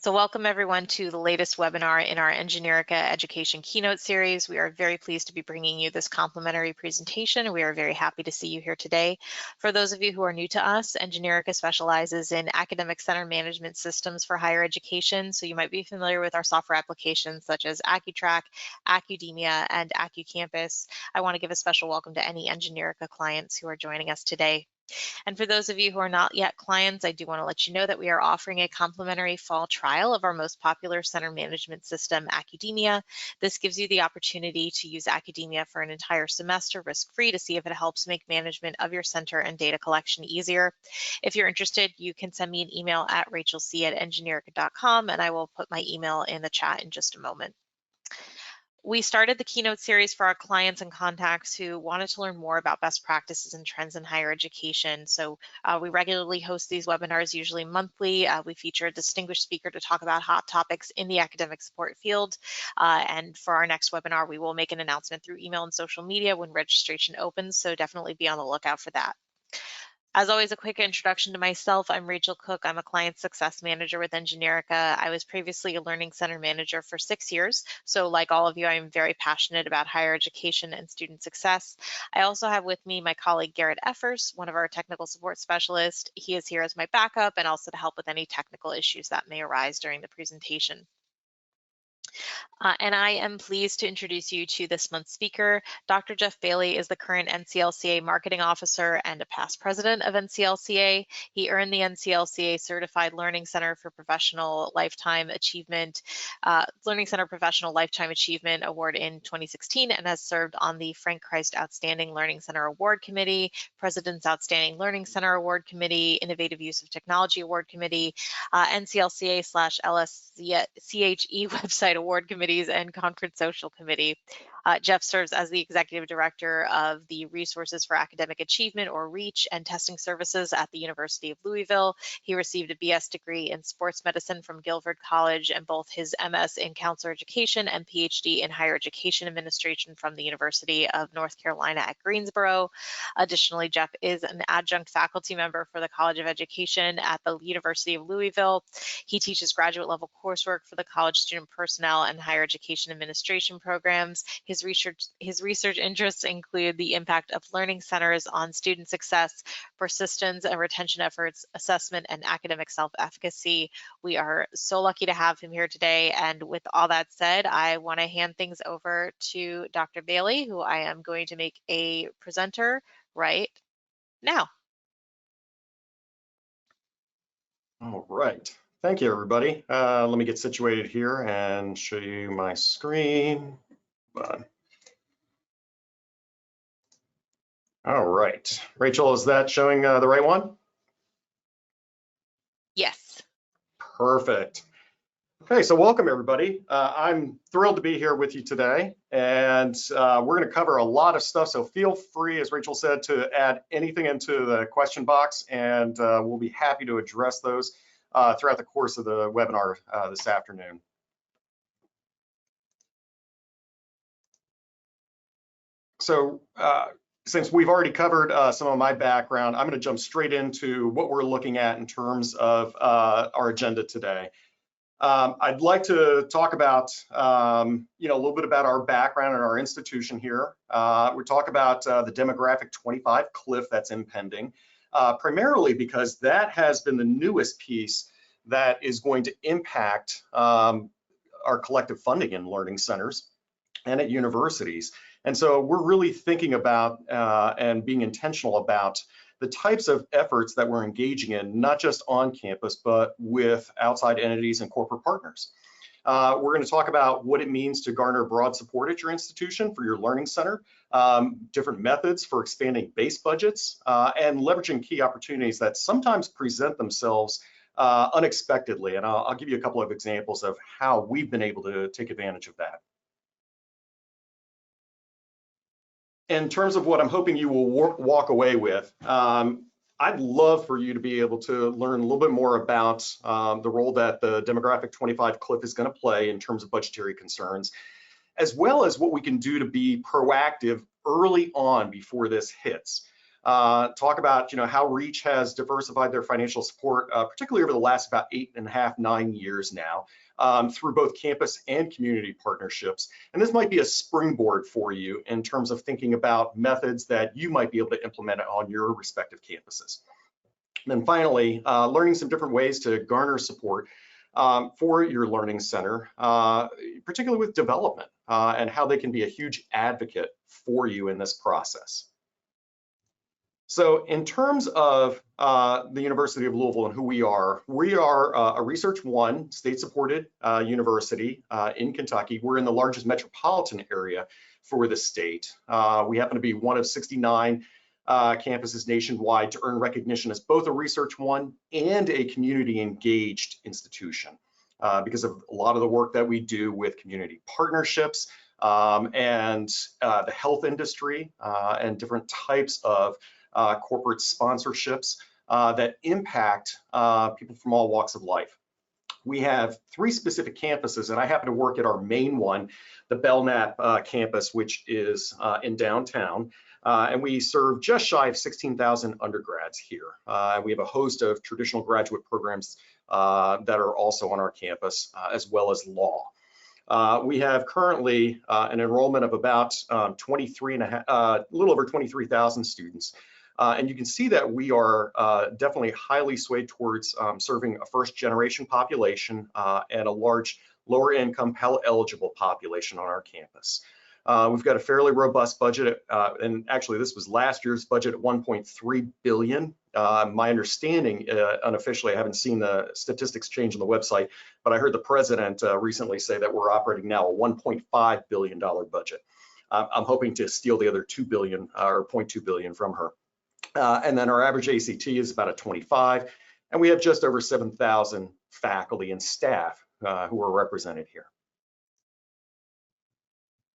So welcome everyone to the latest webinar in our Engineerica Education Keynote Series. We are very pleased to be bringing you this complimentary presentation. We are very happy to see you here today. For those of you who are new to us, Engineerica specializes in academic center management systems for higher education. So you might be familiar with our software applications such as AccuTrack, Accudemia, and AccuCampus. I want to give a special welcome to any Engineerica clients who are joining us today. And for those of you who are not yet clients, I do want to let you know that we are offering a complimentary fall trial of our most popular center management system, Accudemia. This gives you the opportunity to use Accudemia for an entire semester risk-free to see if it helps make management of your center and data collection easier. If you're interested, you can send me an email at rachelc@engineerica.com, and I will put my email in the chat in just a moment. We started the keynote series for our clients and contacts who wanted to learn more about best practices and trends in higher education. So we regularly host these webinars, usually monthly. We feature a distinguished speaker to talk about hot topics in the academic support field. And for our next webinar, we will make an announcement through email and social media when registration opens. So definitely be on the lookout for that. As always, a quick introduction to myself. I'm Rachel Cook. I'm a client success manager with Engineerica. I was previously a learning center manager for 6 years. So like all of you, I'm very passionate about higher education and student success. I also have with me my colleague, Garrett Effers, one of our technical support specialists. He is here as my backup and also to help with any technical issues that may arise during the presentation. And I am pleased to introduce you to this month's speaker. Dr. Jeff Bailey is the current NCLCA Marketing Officer and a past president of NCLCA. He earned the NCLCA Certified Learning Center for Professional Lifetime Achievement, Learning Center Professional Lifetime Achievement Award in 2016 and has served on the Frank Christ Outstanding Learning Center Award Committee, President's Outstanding Learning Center Award Committee, Innovative Use of Technology Award Committee, NCLCA/LSCHE Website Award Committees, and Conference Social Committee. Jeff serves as the Executive Director of the Resources for Academic Achievement, or REACH, and Testing Services at the University of Louisville. He received a BS degree in Sports Medicine from Guilford College and both his MS in Counselor Education and PhD in Higher Education Administration from the University of North Carolina at Greensboro. Additionally, Jeff is an adjunct faculty member for the College of Education at the University of Louisville. He teaches graduate level coursework for the college student personnel and higher education administration programs. His research interests include the impact of learning centers on student success, persistence and retention efforts, assessment, and academic self-efficacy. We are so lucky to have him here today. And with all that said, I want to hand things over to Dr. Bailey, who I am going to make a presenter right now. All right. Thank you, everybody. Let me get situated here and show you my screen. All right. Rachel, is that showing the right one? Yes. Perfect. Okay, so welcome, everybody. I'm thrilled to be here with you today, and we're going to cover a lot of stuff, so feel free, as Rachel said, to add anything into the question box, and we'll be happy to address those throughout the course of the webinar this afternoon. So since we've already covered some of my background, I'm going to jump straight into what we're looking at in terms of our agenda today. I'd like to talk about, a little bit about our background and our institution here. We talk about the demographic 25 cliff that's impending, primarily because that has been the newest piece that is going to impact our collective funding in learning centers and at universities. And so we're really thinking about and being intentional about the types of efforts that we're engaging in, not just on campus, but with outside entities and corporate partners. We're going to talk about what it means to garner broad support at your institution for your learning center, different methods for expanding base budgets, and leveraging key opportunities that sometimes present themselves unexpectedly. And I'll give you a couple of examples of how we've been able to take advantage of that. In terms of what I'm hoping you will walk away with, I'd love for you to be able to learn a little bit more about the role that the demographic 25 cliff is going to play in terms of budgetary concerns, as well as what we can do to be proactive early on before this hits. talk about how Reach has diversified their financial support, particularly over the last about 8.5, 9 years now, through both campus and community partnerships. And this might be a springboard for you in terms of thinking about methods that you might be able to implement on your respective campuses. And then finally, learning some different ways to garner support for your learning center, particularly with development, and how they can be a huge advocate for you in this process. So in terms of the University of Louisville and who we are a Research One state-supported university in Kentucky. We're in the largest metropolitan area for the state. We happen to be one of 69 campuses nationwide to earn recognition as both a Research One and a community engaged institution because of a lot of the work that we do with community partnerships and the health industry and different types of corporate sponsorships that impact people from all walks of life. We have 3 specific campuses, and I happen to work at our main one, the Belknap campus, which is in downtown. And we serve just shy of 16,000 undergrads here. We have a host of traditional graduate programs that are also on our campus, as well as law. We have currently an enrollment of about a little over 23,000 students. And you can see that we are definitely highly swayed towards serving a first-generation population and a large lower-income Pell-eligible population on our campus. We've got a fairly robust budget, and actually this was last year's budget at $1.3 billion. My understanding, unofficially, I haven't seen the statistics change on the website, but I heard the president recently say that we're operating now a $1.5 billion budget. I'm hoping to steal the other $2 billion or $0.2 billion from her. And then our average ACT is about a 25, and we have just over 7,000 faculty and staff who are represented here.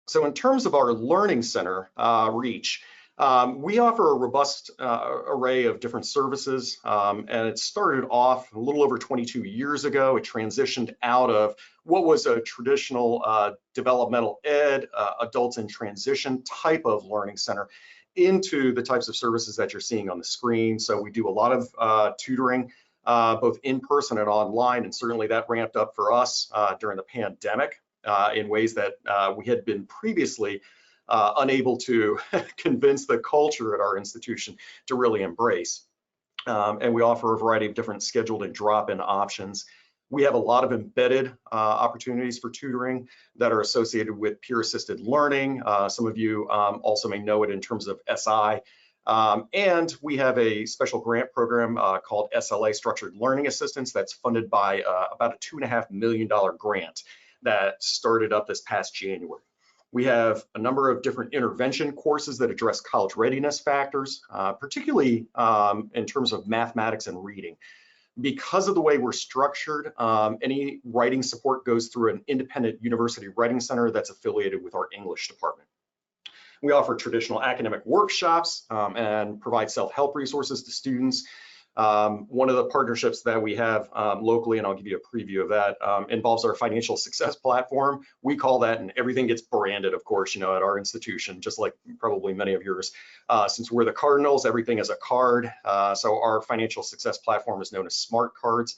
So in terms of our learning center, Reach, we offer a robust array of different services, and it started off a little over 22 years ago. It transitioned out of what was a traditional developmental ed, adults in transition type of learning center into the types of services that you're seeing on the screen. So we do a lot of tutoring, both in person and online, and certainly that ramped up for us during the pandemic in ways that we had been previously unable to convince the culture at our institution to really embrace. And we offer a variety of different scheduled and drop-in options. We have a lot of embedded opportunities for tutoring that are associated with peer-assisted learning. Some of you also may know it in terms of SI. And we have a special grant program called SLA, Structured Learning Assistance, that's funded by about a $2.5 million grant that started up this past January. We have a number of different intervention courses that address college readiness factors, particularly in terms of mathematics and reading. Because of the way we're structured, any writing support goes through an independent university writing center that's affiliated with our English department. We offer traditional academic workshops and provide self-help resources to students. One of the partnerships that we have locally, and I'll give you a preview of that, involves our financial success platform. We call that, and everything gets branded, of course, at our institution, just like probably many of yours. Since we're the Cardinals, everything is a card. So our financial success platform is known as Smart Cards.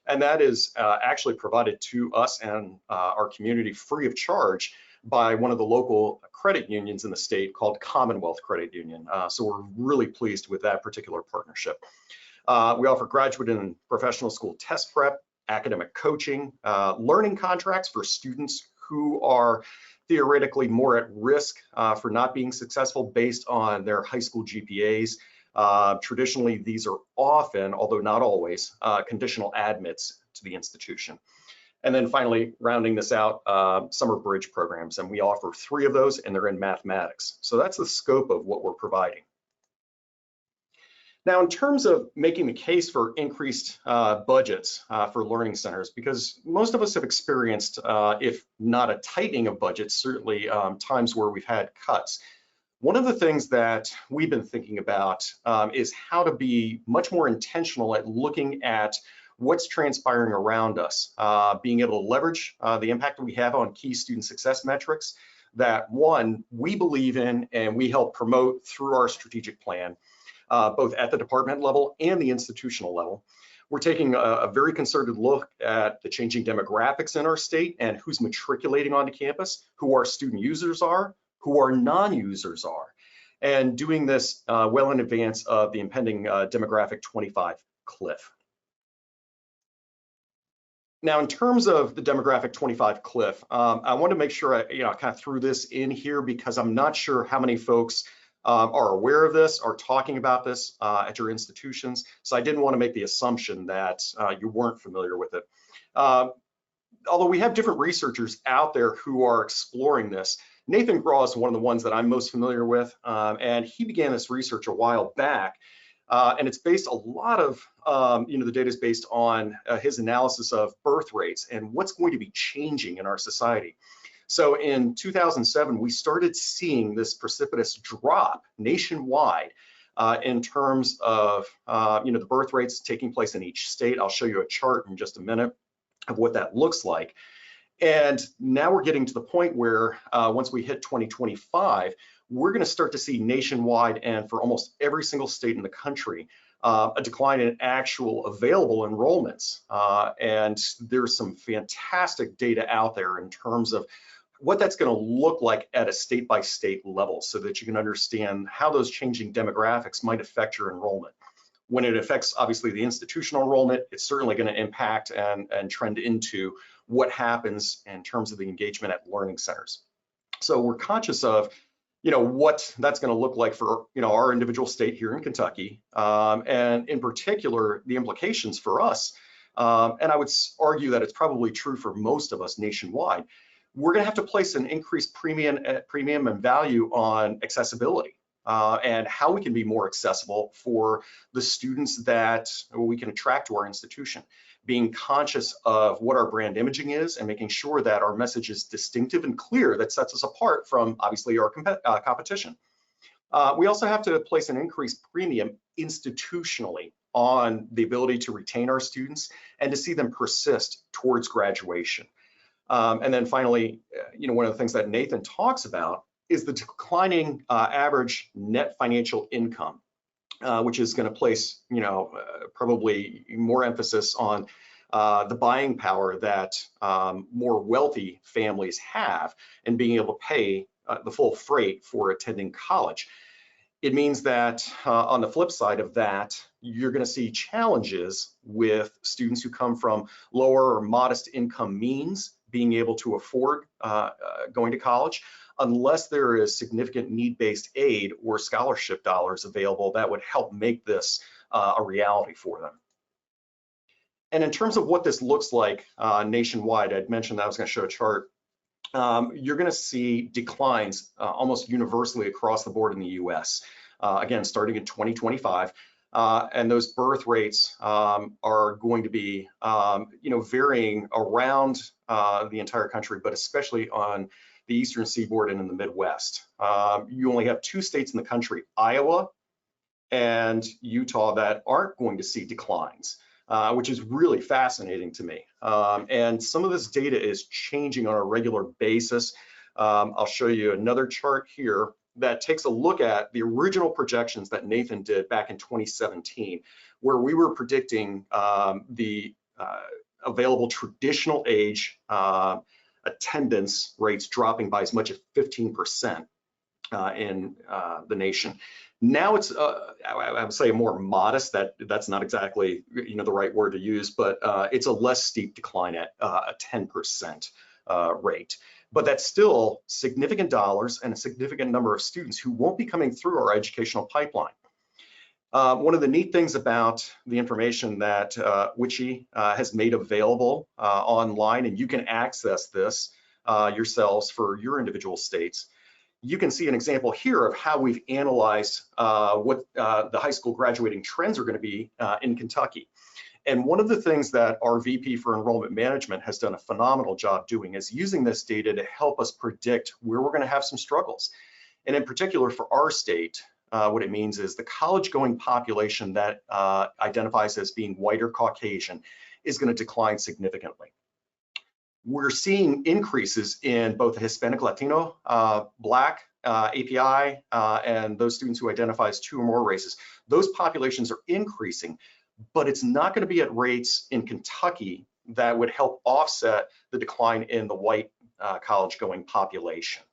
And that is actually provided to us and our community free of charge by one of the local credit unions in the state called Commonwealth Credit Union. So we're really pleased with that particular partnership. We offer graduate and professional school test prep, academic coaching, learning contracts for students who are theoretically more at risk for not being successful based on their high school GPAs. Traditionally, these are often, although not always, conditional admits to the institution. And then finally, rounding this out, summer bridge programs, and we offer 3 of those, and they're in mathematics. So that's the scope of what we're providing. Now, in terms of making the case for increased budgets for learning centers, because most of us have experienced, if not a tightening of budgets, certainly times where we've had cuts. One of the things that we've been thinking about is how to be much more intentional at looking at what's transpiring around us, being able to leverage the impact that we have on key student success metrics that, one, we believe in and we help promote through our strategic plan. both at the department level and the institutional level. We're taking a very concerted look at the changing demographics in our state and who's matriculating onto campus, who our student users are, who our non-users are, and doing this well in advance of the impending demographic 25 cliff. Now, in terms of the demographic 25 cliff, I want to make sure I kind of threw this in here because I'm not sure how many folks are aware of this, are talking about this at your institutions. So I didn't want to make the assumption that you weren't familiar with it. Although we have different researchers out there who are exploring this, Nathan Graw is one of the ones that I'm most familiar with, and he began this research a while back. And it's based a lot of, the data is based on his analysis of birth rates and what's going to be changing in our society. So in 2007, we started seeing this precipitous drop nationwide in terms of, the birth rates taking place in each state. I'll show you a chart in just a minute of what that looks like. And now we're getting to the point where once we hit 2025, we're going to start to see nationwide and for almost every single state in the country a decline in actual available enrollments. And there's some fantastic data out there in terms of what that's going to look like at a state-by-state level so that you can understand how those changing demographics might affect your enrollment. When it affects, obviously, the institutional enrollment, it's certainly going to impact and trend into what happens in terms of the engagement at learning centers. So we're conscious of what that's going to look like for our individual state here in Kentucky, and in particular the implications for us. And I would argue that it's probably true for most of us nationwide. We're going to have to place an increased premium and value on accessibility and how we can be more accessible for the students that we can attract to our institution. Being conscious of what our brand imaging is and making sure that our message is distinctive and clear that sets us apart from obviously our competition. We also have to place an increased premium institutionally on the ability to retain our students and to see them persist towards graduation. And then finally, one of the things that Nathan talks about is the declining average net financial income. Which is going to place, probably more emphasis on the buying power that more wealthy families have and being able to pay the full freight for attending college. It means that on the flip side of that, you're going to see challenges with students who come from lower or modest income means being able to afford going to college, unless there is significant need-based aid or scholarship dollars available that would help make this a reality for them. And in terms of what this looks like nationwide, I'd mentioned that I was going to show a chart. You're going to see declines almost universally across the board in the US, again, starting in 2025. And those birth rates are going to be, varying around the entire country, but especially on the Eastern Seaboard and in the Midwest. You only have two states in the country, Iowa and Utah, that aren't going to see declines, which is really fascinating to me. And some of this data is changing on a regular basis. I'll show you another chart here that takes a look at the original projections that Nathan did back in 2017, where we were predicting the available traditional age attendance rates dropping by as much as 15% in the nation. Now it's, I would say, more modest. That's not exactly the right word to use, but it's a less steep decline at a 10% rate. But that's still significant dollars and a significant number of students who won't be coming through our educational pipeline. One of the neat things about the information that WICHE has made available online, and you can access this yourselves for your individual states, you can see an example here of how we've analyzed what the high school graduating trends are going to be in Kentucky. And one of the things that our VP for Enrollment Management has done a phenomenal job doing is using this data to help us predict where we're going to have some struggles. And in particular for our state, what it means is the college-going population that identifies as being white or Caucasian is going to decline significantly. we're seeing increases in both the Hispanic, Latino, Black, API, and those students who identify as 2 or more races. Those populations are increasing, but it's not going to be at rates in Kentucky that would help offset the decline in the white college-going population.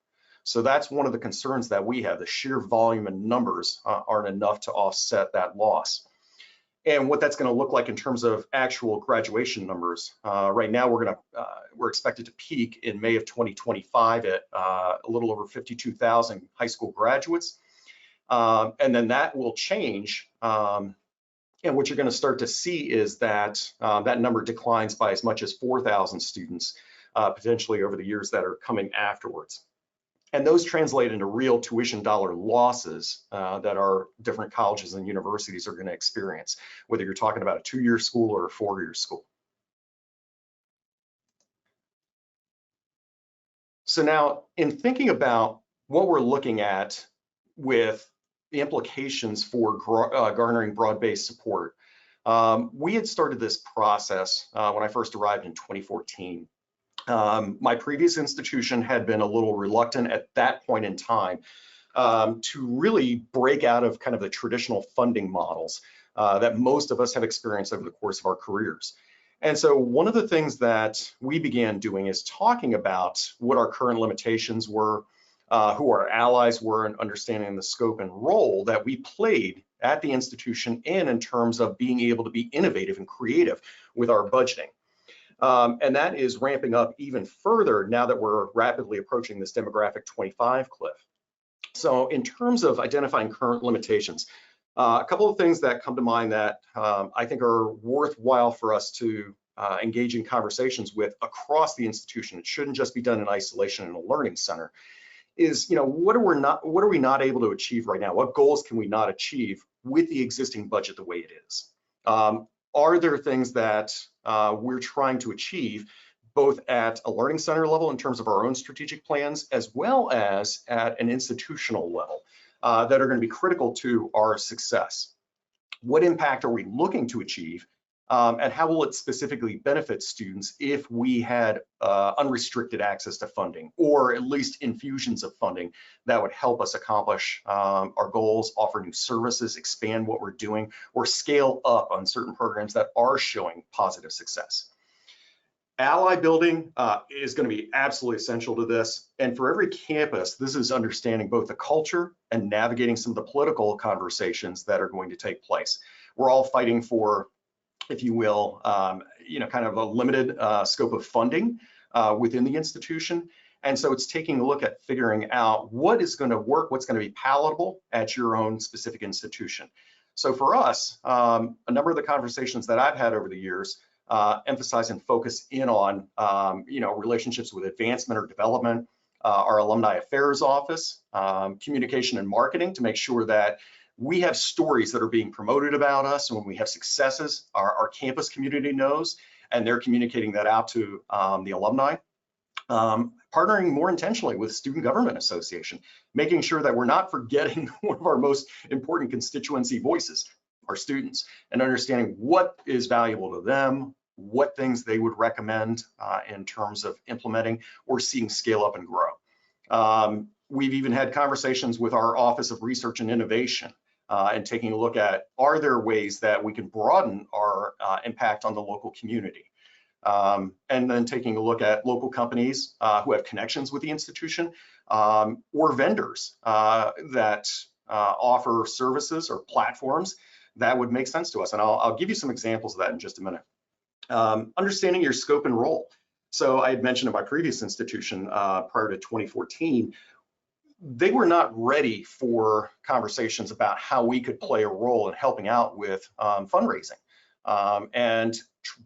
So that's one of the concerns that we have. The sheer volume and numbers aren't enough to offset that loss. And what that's going to look like in terms of actual graduation numbers. Right now, we're expected to peak in May of 2025 at a little over 52,000 high school graduates, and then that will change. And what you're going to start to see is that that number declines by as much as 4,000 students potentially over the years that are coming afterwards. And those translate into real tuition dollar losses that our different colleges and universities are going to experience, whether you're talking about a 2-year school or a 4-year school. So now, in thinking about what we're looking at with the implications for garnering broad-based support, we had started this process when I first arrived in 2014. My previous institution had been a little reluctant at that point in time to really break out of kind of the traditional funding models that most of us have experienced over the course of our careers. And so one of the things that we began doing is talking about what our current limitations were, who our allies were, and understanding the scope and role that we played at the institution in terms of being able to be innovative and creative with our budgeting. And that is ramping up even further now that we're rapidly approaching this demographic 25 cliff. So in terms of identifying current limitations, a couple of things that come to mind that I think are worthwhile for us to engage in conversations with across the institution. It shouldn't just be done in isolation in a learning center. Is, what are we not able to achieve right now? What goals can we not achieve with the existing budget the way it is? Are there things that we're trying to achieve both at a learning center level in terms of our own strategic plans, as well as at an institutional level that are going to be critical to our success? What impact are we looking to achieve? And how will it specifically benefit students if we had unrestricted access to funding, or at least infusions of funding that would help us accomplish our goals, offer new services, expand what we're doing, or scale up on certain programs that are showing positive success? Ally building is going to be absolutely essential to this. And for every campus, this is understanding both the culture and navigating some of the political conversations that are going to take place. We're all fighting for, if you will, kind of a limited scope of funding within the institution. And so it's taking a look at figuring out what is going to work, what's going to be palatable at your own specific institution. So for us, a number of the conversations that I've had over the years emphasize and focus in on, relationships with advancement or development, our alumni affairs office, communication and marketing to make sure that we have stories that are being promoted about us, and when we have successes, our campus community knows, and they're communicating that out to the alumni. Partnering more intentionally with Student Government Association, making sure that we're not forgetting one of our most important constituency voices, our students, and understanding what is valuable to them, what things they would recommend in terms of implementing or seeing scale up and grow. We've even had conversations with our Office of Research and Innovation and taking a look at, are there ways that we can broaden our impact on the local community? And then taking a look at local companies who have connections with the institution, or vendors that offer services or platforms that would make sense to us. And I'll give you some examples of that in just a minute. Understanding your scope and role. So I had mentioned in my previous institution prior to 2014, they were not ready for conversations about how we could play a role in helping out with fundraising and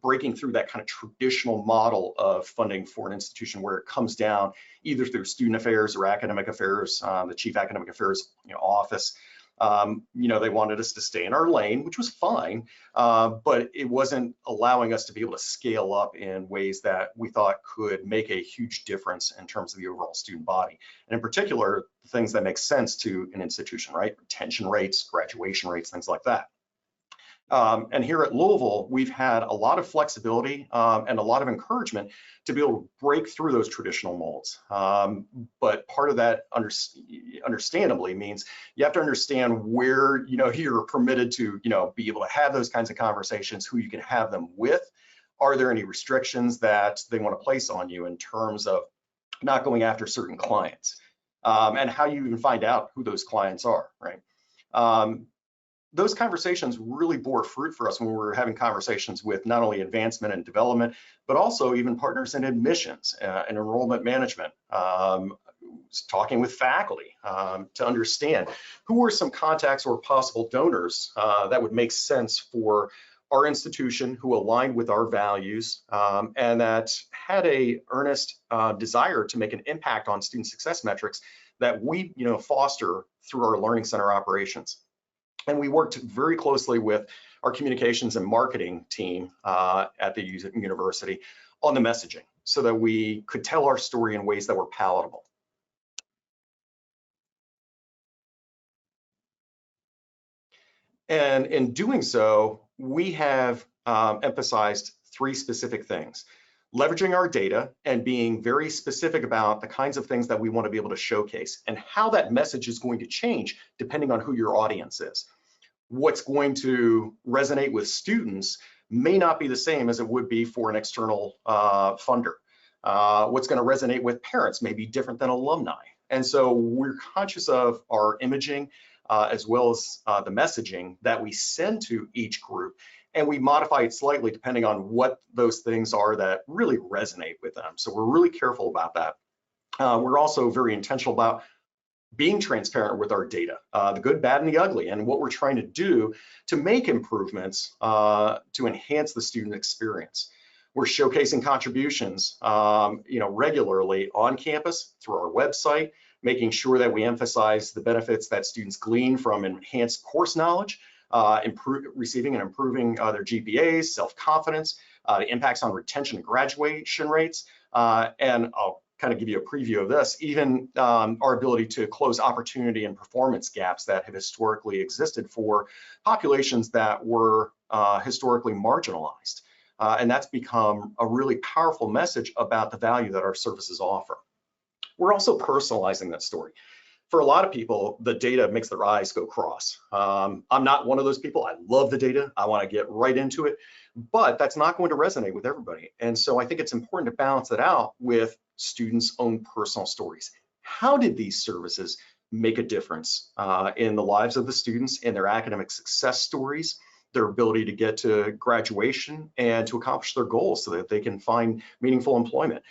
breaking through that kind of traditional model of funding for an institution where it comes down either through student affairs or academic affairs, the chief academic affairs office. They wanted us to stay in our lane, which was fine, but it wasn't allowing us to be able to scale up in ways that we thought could make a huge difference in terms of the overall student body. And in particular, things that make sense to an institution, right? Retention rates, graduation rates, things like that. And here at Louisville, we've had a lot of flexibility and a lot of encouragement to be able to break through those traditional molds. But part of that, understandably, means you have to understand where you're permitted to be able to have those kinds of conversations, who you can have them with. Are there any restrictions that they want to place on you in terms of not going after certain clients, and how you even find out who those clients are, right? Those conversations really bore fruit for us when we were having conversations with not only advancement and development, but also even partners in admissions and enrollment management, talking with faculty to understand who were some contacts or possible donors that would make sense for our institution, who aligned with our values and that had a earnest desire to make an impact on student success metrics that we foster through our Learning Center operations. And we worked very closely with our communications and marketing team at the university on the messaging so that we could tell our story in ways that were palatable. And in doing so, we have emphasized three specific things: leveraging our data and being very specific about the kinds of things that we want to be able to showcase and how that message is going to change depending on who your audience is. What's going to resonate with students may not be the same as it would be for an external funder. What's going to resonate with parents may be different than alumni. And so we're conscious of our imaging as well as the messaging that we send to each group, and we modify it slightly depending on what those things are that really resonate with them. So we're really careful about that. We're also very intentional about being transparent with our data, the good, bad, and the ugly, and what we're trying to do to make improvements to enhance the student experience. We're showcasing contributions, regularly on campus through our website, making sure that we emphasize the benefits that students glean from enhanced course knowledge, receiving and improving their GPAs, self-confidence, the impacts on retention and graduation rates, and I'll kind of give you a preview of this, even our ability to close opportunity and performance gaps that have historically existed for populations that were historically marginalized. And that's become a really powerful message about the value that our services offer. We're also personalizing that story. For a lot of people, the data makes their eyes go cross. I'm not one of those people. I love the data. I want to get right into it, but that's not going to resonate with everybody. And so I think it's important to balance it out with students' own personal stories. How did these services make a difference in the lives of the students, in their academic success stories, their ability to get to graduation and to accomplish their goals so that they can find meaningful employment?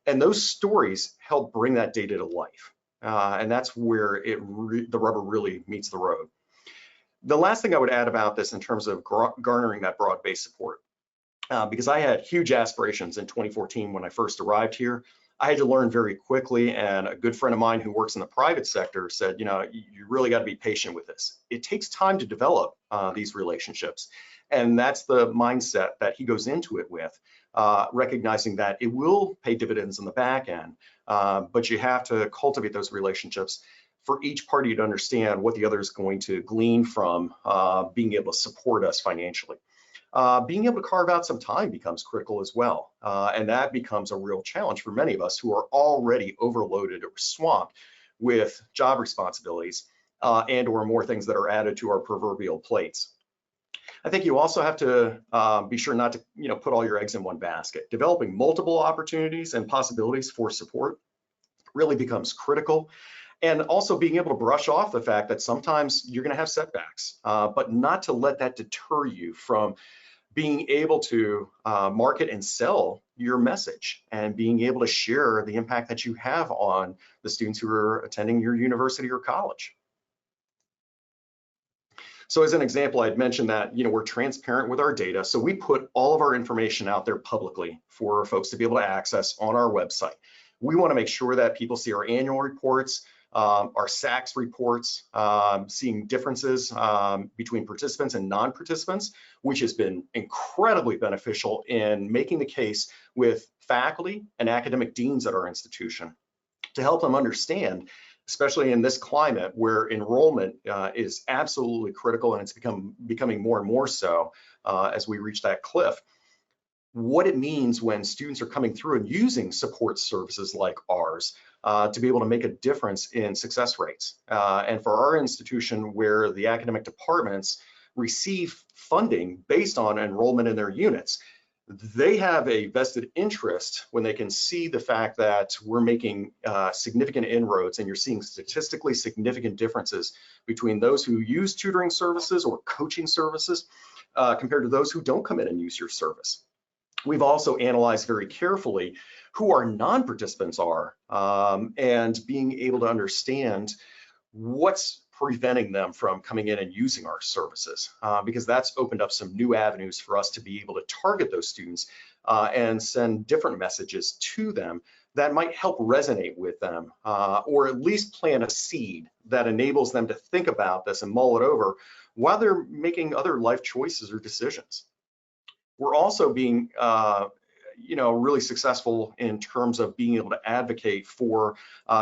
And those stories help bring that data to life. And that's where the rubber really meets the road. The last thing I would add about this in terms of garnering that broad-based support, because I had huge aspirations in 2014 when I first arrived here. I had to learn very quickly, and a good friend of mine who works in the private sector said, you really got to be patient with this. It takes time to develop these relationships. And that's the mindset that he goes into it with, recognizing that it will pay dividends in the back end, but you have to cultivate those relationships for each party to understand what the other is going to glean from being able to support us financially. Being able to carve out some time becomes critical as well. And that becomes a real challenge for many of us who are already overloaded or swamped with job responsibilities and or more things that are added to our proverbial plates. I think you also have to be sure not to put all your eggs in one basket. Developing multiple opportunities and possibilities for support really becomes critical. And also being able to brush off the fact that sometimes you're going to have setbacks, but not to let that deter you from being able to market and sell your message and being able to share the impact that you have on the students who are attending your university or college. So as an example, I'd mentioned that we're transparent with our data. So we put all of our information out there publicly for folks to be able to access on our website. We want to make sure that people see our annual reports, our SACS reports, seeing differences between participants and non-participants, which has been incredibly beneficial in making the case with faculty and academic deans at our institution to help them understand especially in this climate where enrollment is absolutely critical, and it's becoming more and more so as we reach that cliff. What it means when students are coming through and using support services like ours to be able to make a difference in success rates. And for our institution, where the academic departments receive funding based on enrollment in their units, they have a vested interest when they can see the fact that we're making significant inroads, and you're seeing statistically significant differences between those who use tutoring services or coaching services compared to those who don't come in and use your service. We've also analyzed very carefully who our non-participants are and being able to understand what's preventing them from coming in and using our services, because that's opened up some new avenues for us to be able to target those students and send different messages to them that might help resonate with them, or at least plant a seed that enables them to think about this and mull it over while they're making other life choices or decisions. We're also being really successful in terms of being able to advocate for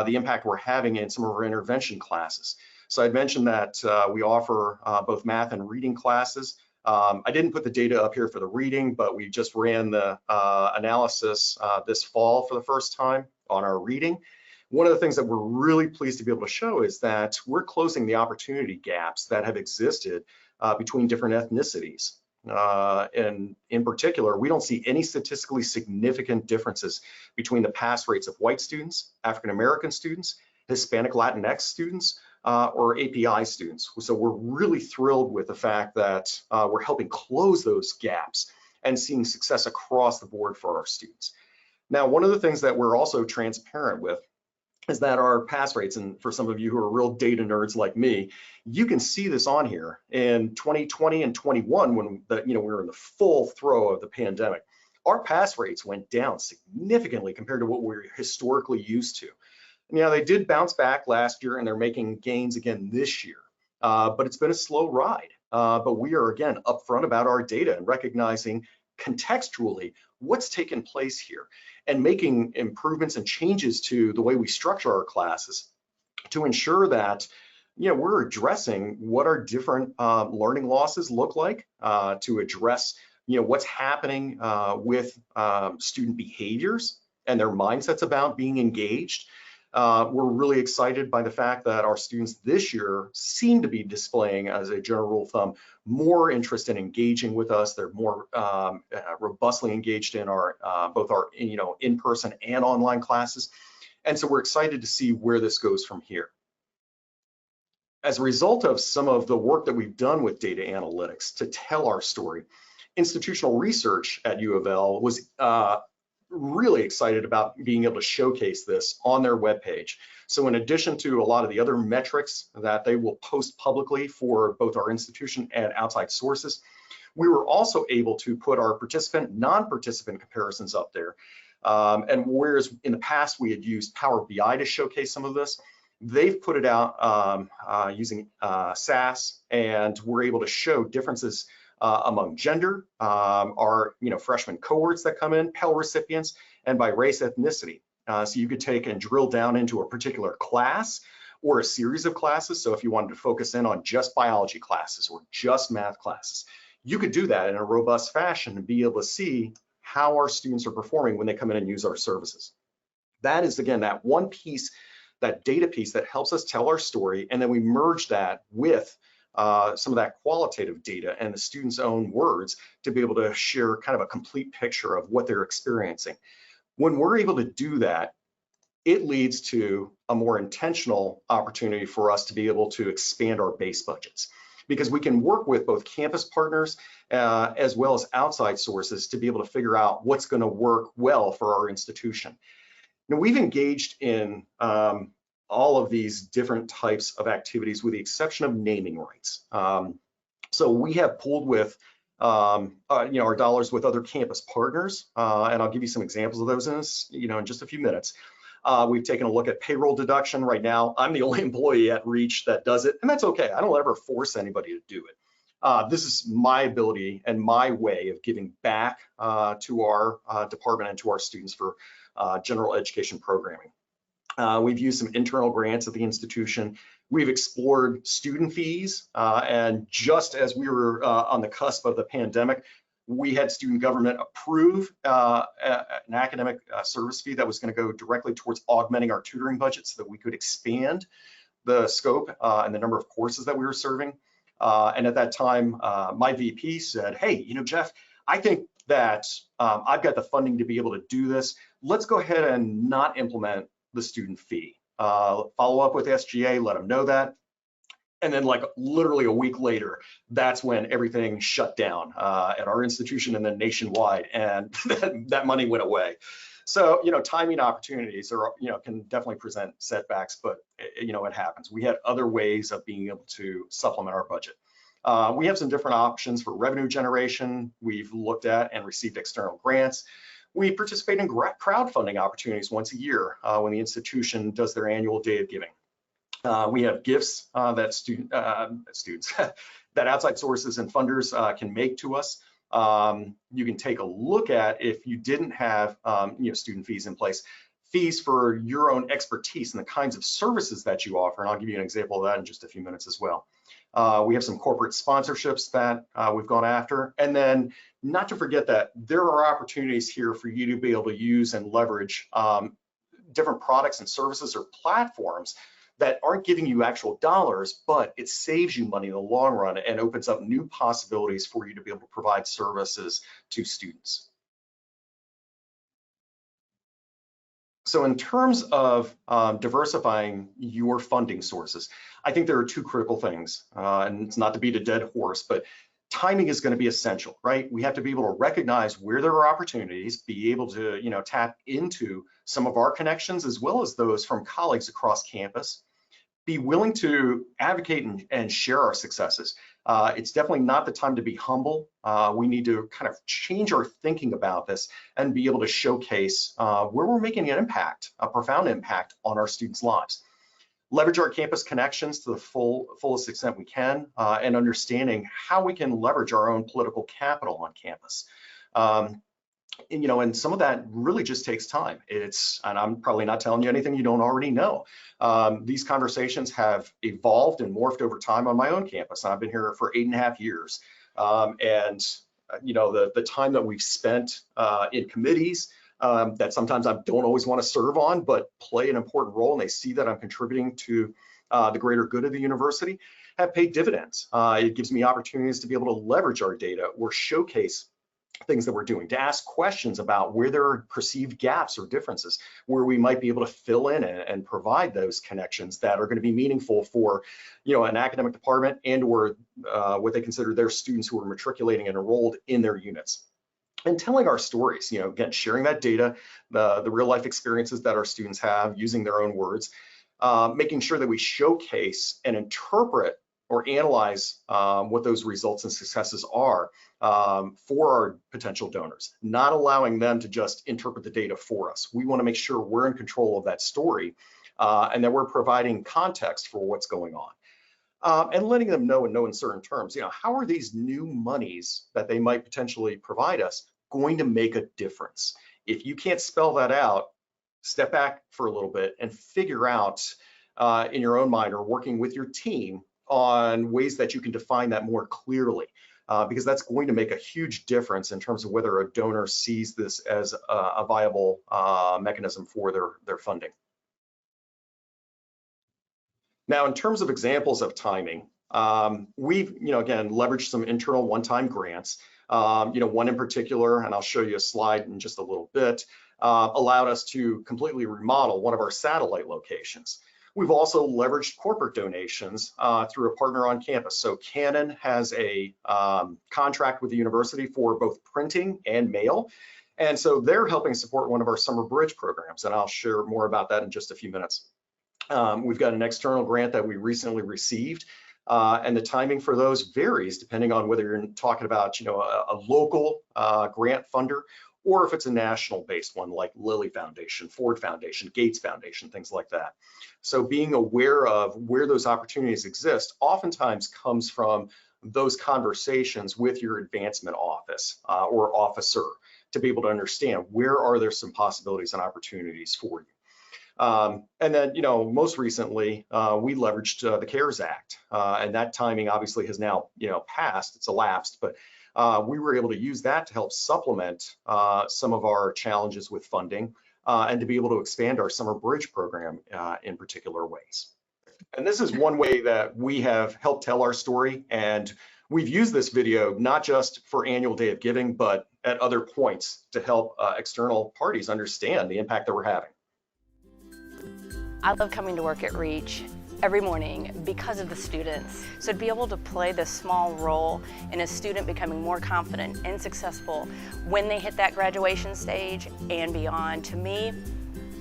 the impact we're having in some of our intervention classes. So I'd mentioned that we offer both math and reading classes. I didn't put the data up here for the reading, but we just ran the analysis this fall for the first time on our reading. One of the things that we're really pleased to be able to show is that we're closing the opportunity gaps that have existed between different ethnicities. And in particular, we don't see any statistically significant differences between the pass rates of white students, African American students, Hispanic Latinx students, or API students. So we're really thrilled with the fact that we're helping close those gaps and seeing success across the board for our students. Now, one of the things that we're also transparent with is that our pass rates, and for some of you who are real data nerds like me, you can see this on here. In 2020 and 21, when we were in the full throe of the pandemic, our pass rates went down significantly compared to what we're historically used to. And, they did bounce back last year, and they're making gains again this year. But it's been a slow ride. But we are, again, upfront about our data and recognizing contextually what's taken place here and making improvements and changes to the way we structure our classes to ensure that we're addressing what our different learning losses look like, to address what's happening with student behaviors and their mindsets about being engaged. We're really excited by the fact that our students this year seem to be displaying, as a general rule of thumb, more interest in engaging with us. They're more robustly engaged in our both our in-person and online classes. And so we're excited to see where this goes from here. As a result of some of the work that we've done with data analytics to tell our story, institutional research at U of L was really excited about being able to showcase this on their webpage. So in addition to a lot of the other metrics that they will post publicly for both our institution and outside sources, we were also able to put our participant, non-participant comparisons up there. And whereas in the past we had used Power BI to showcase some of this, they've put it out using SAS, and we're able to show differences among gender, our freshman cohorts that come in, Pell recipients, and by race ethnicity. So you could take and drill down into a particular class or a series of classes. So if you wanted to focus in on just biology classes or just math classes, you could do that in a robust fashion and be able to see how our students are performing when they come in and use our services. That is, again, that one piece, that data piece that helps us tell our story, and then we merge that with some of that qualitative data and the students' own words to be able to share kind of a complete picture of what they're experiencing. When we're able to do that, it leads to a more intentional opportunity for us to be able to expand our base budgets, because we can work with both campus partners as well as outside sources to be able to figure out what's going to work well for our institution. Now, we've engaged in all of these different types of activities with the exception of naming rights. So we have pooled with our dollars with other campus partners, and I'll give you some examples of those in just a few minutes. We've taken a look at payroll deduction. Right now, I'm the only employee at Reach that does it, and that's okay. I don't ever force anybody to do it. This is my ability and my way of giving back to our department and to our students for general education programming. We've used some internal grants at the institution. We've explored student fees, and just as we were on the cusp of the pandemic, we had student government approve an academic service fee that was going to go directly towards augmenting our tutoring budget so that we could expand the scope and the number of courses that we were serving. And at that time, my VP said, hey, Jeff, I think that I've got the funding to be able to do this. Let's go ahead and not implement the student fee. Follow up with SGA, let them know that. And then like literally a week later, that's when everything shut down at our institution and then nationwide, and that money went away. So, timing opportunities are, can definitely present setbacks, but it happens. We had other ways of being able to supplement our budget. We have some different options for revenue generation. We've looked at and received external grants. We participate in crowdfunding opportunities once a year when the institution does their annual day of giving. We have gifts that students, that outside sources and funders can make to us. You can take a look at, if you didn't have student fees in place, fees for your own expertise and the kinds of services that you offer. And I'll give you an example of that in just a few minutes as well. We have some corporate sponsorships that we've gone after. And then not to forget that there are opportunities here for you to be able to use and leverage different products and services or platforms that aren't giving you actual dollars, but it saves you money in the long run and opens up new possibilities for you to be able to provide services to students. So in terms of diversifying your funding sources, I think there are two critical things, and it's not to beat a dead horse, but timing is going to be essential, right? We have to be able to recognize where there are opportunities, be able to, tap into some of our connections as well as those from colleagues across campus. Be willing to advocate and share our successes. It's definitely not the time to be humble. We need to kind of change our thinking about this and be able to showcase where we're making an impact, a profound impact on our students' lives. Leverage our campus connections to the fullest extent we can, and understanding how we can leverage our own political capital on campus. And some of that really just takes time. And I'm probably not telling you anything you don't already know. These conversations have evolved and morphed over time on my own campus. I've been here for 8.5 years. The time that we've spent in committees that sometimes I don't always want to serve on, but play an important role, and they see that I'm contributing to the greater good of the university, have paid dividends. It gives me opportunities to be able to leverage our data or showcase things that we're doing, to ask questions about where there are perceived gaps or differences, where we might be able to fill in and provide those connections that are going to be meaningful for, an academic department and or what they consider their students who are matriculating and enrolled in their units. And telling our stories, again, sharing that data, the real life experiences that our students have, using their own words, making sure that we showcase and interpret or analyze what those results and successes are for our potential donors, not allowing them to just interpret the data for us. We want to make sure we're in control of that story and that we're providing context for what's going on. And letting them know in no uncertain terms, how are these new monies that they might potentially provide us going to make a difference? If you can't spell that out, step back for a little bit and figure out in your own mind or working with your team on ways that you can define that more clearly, because that's going to make a huge difference in terms of whether a donor sees this as a viable mechanism for their funding. Now, in terms of examples of timing, we've, again, leveraged some internal one-time grants. One in particular, and I'll show you a slide in just a little bit, allowed us to completely remodel one of our satellite locations. We've also leveraged corporate donations through a partner on campus. So Canon has a contract with the university for both printing and mail. And so they're helping support one of our summer bridge programs, and I'll share more about that in just a few minutes. We've got an external grant that we recently received, and the timing for those varies depending on whether you're talking about a local grant funder, or if it's a national-based one like Lilly Foundation, Ford Foundation, Gates Foundation, things like that. So being aware of where those opportunities exist oftentimes comes from those conversations with your advancement office or officer to be able to understand where are there some possibilities and opportunities for you. And then, most recently, we leveraged the CARES Act, and that timing obviously has now, passed, it's elapsed, but we were able to use that to help supplement some of our challenges with funding and to be able to expand our summer bridge program in particular ways. And this is one way that we have helped tell our story, and we've used this video not just for Annual Day of Giving, but at other points to help external parties understand the impact that we're having. I love coming to work at REACH every morning because of the students. So to be able to play this small role in a student becoming more confident and successful when they hit that graduation stage and beyond, to me,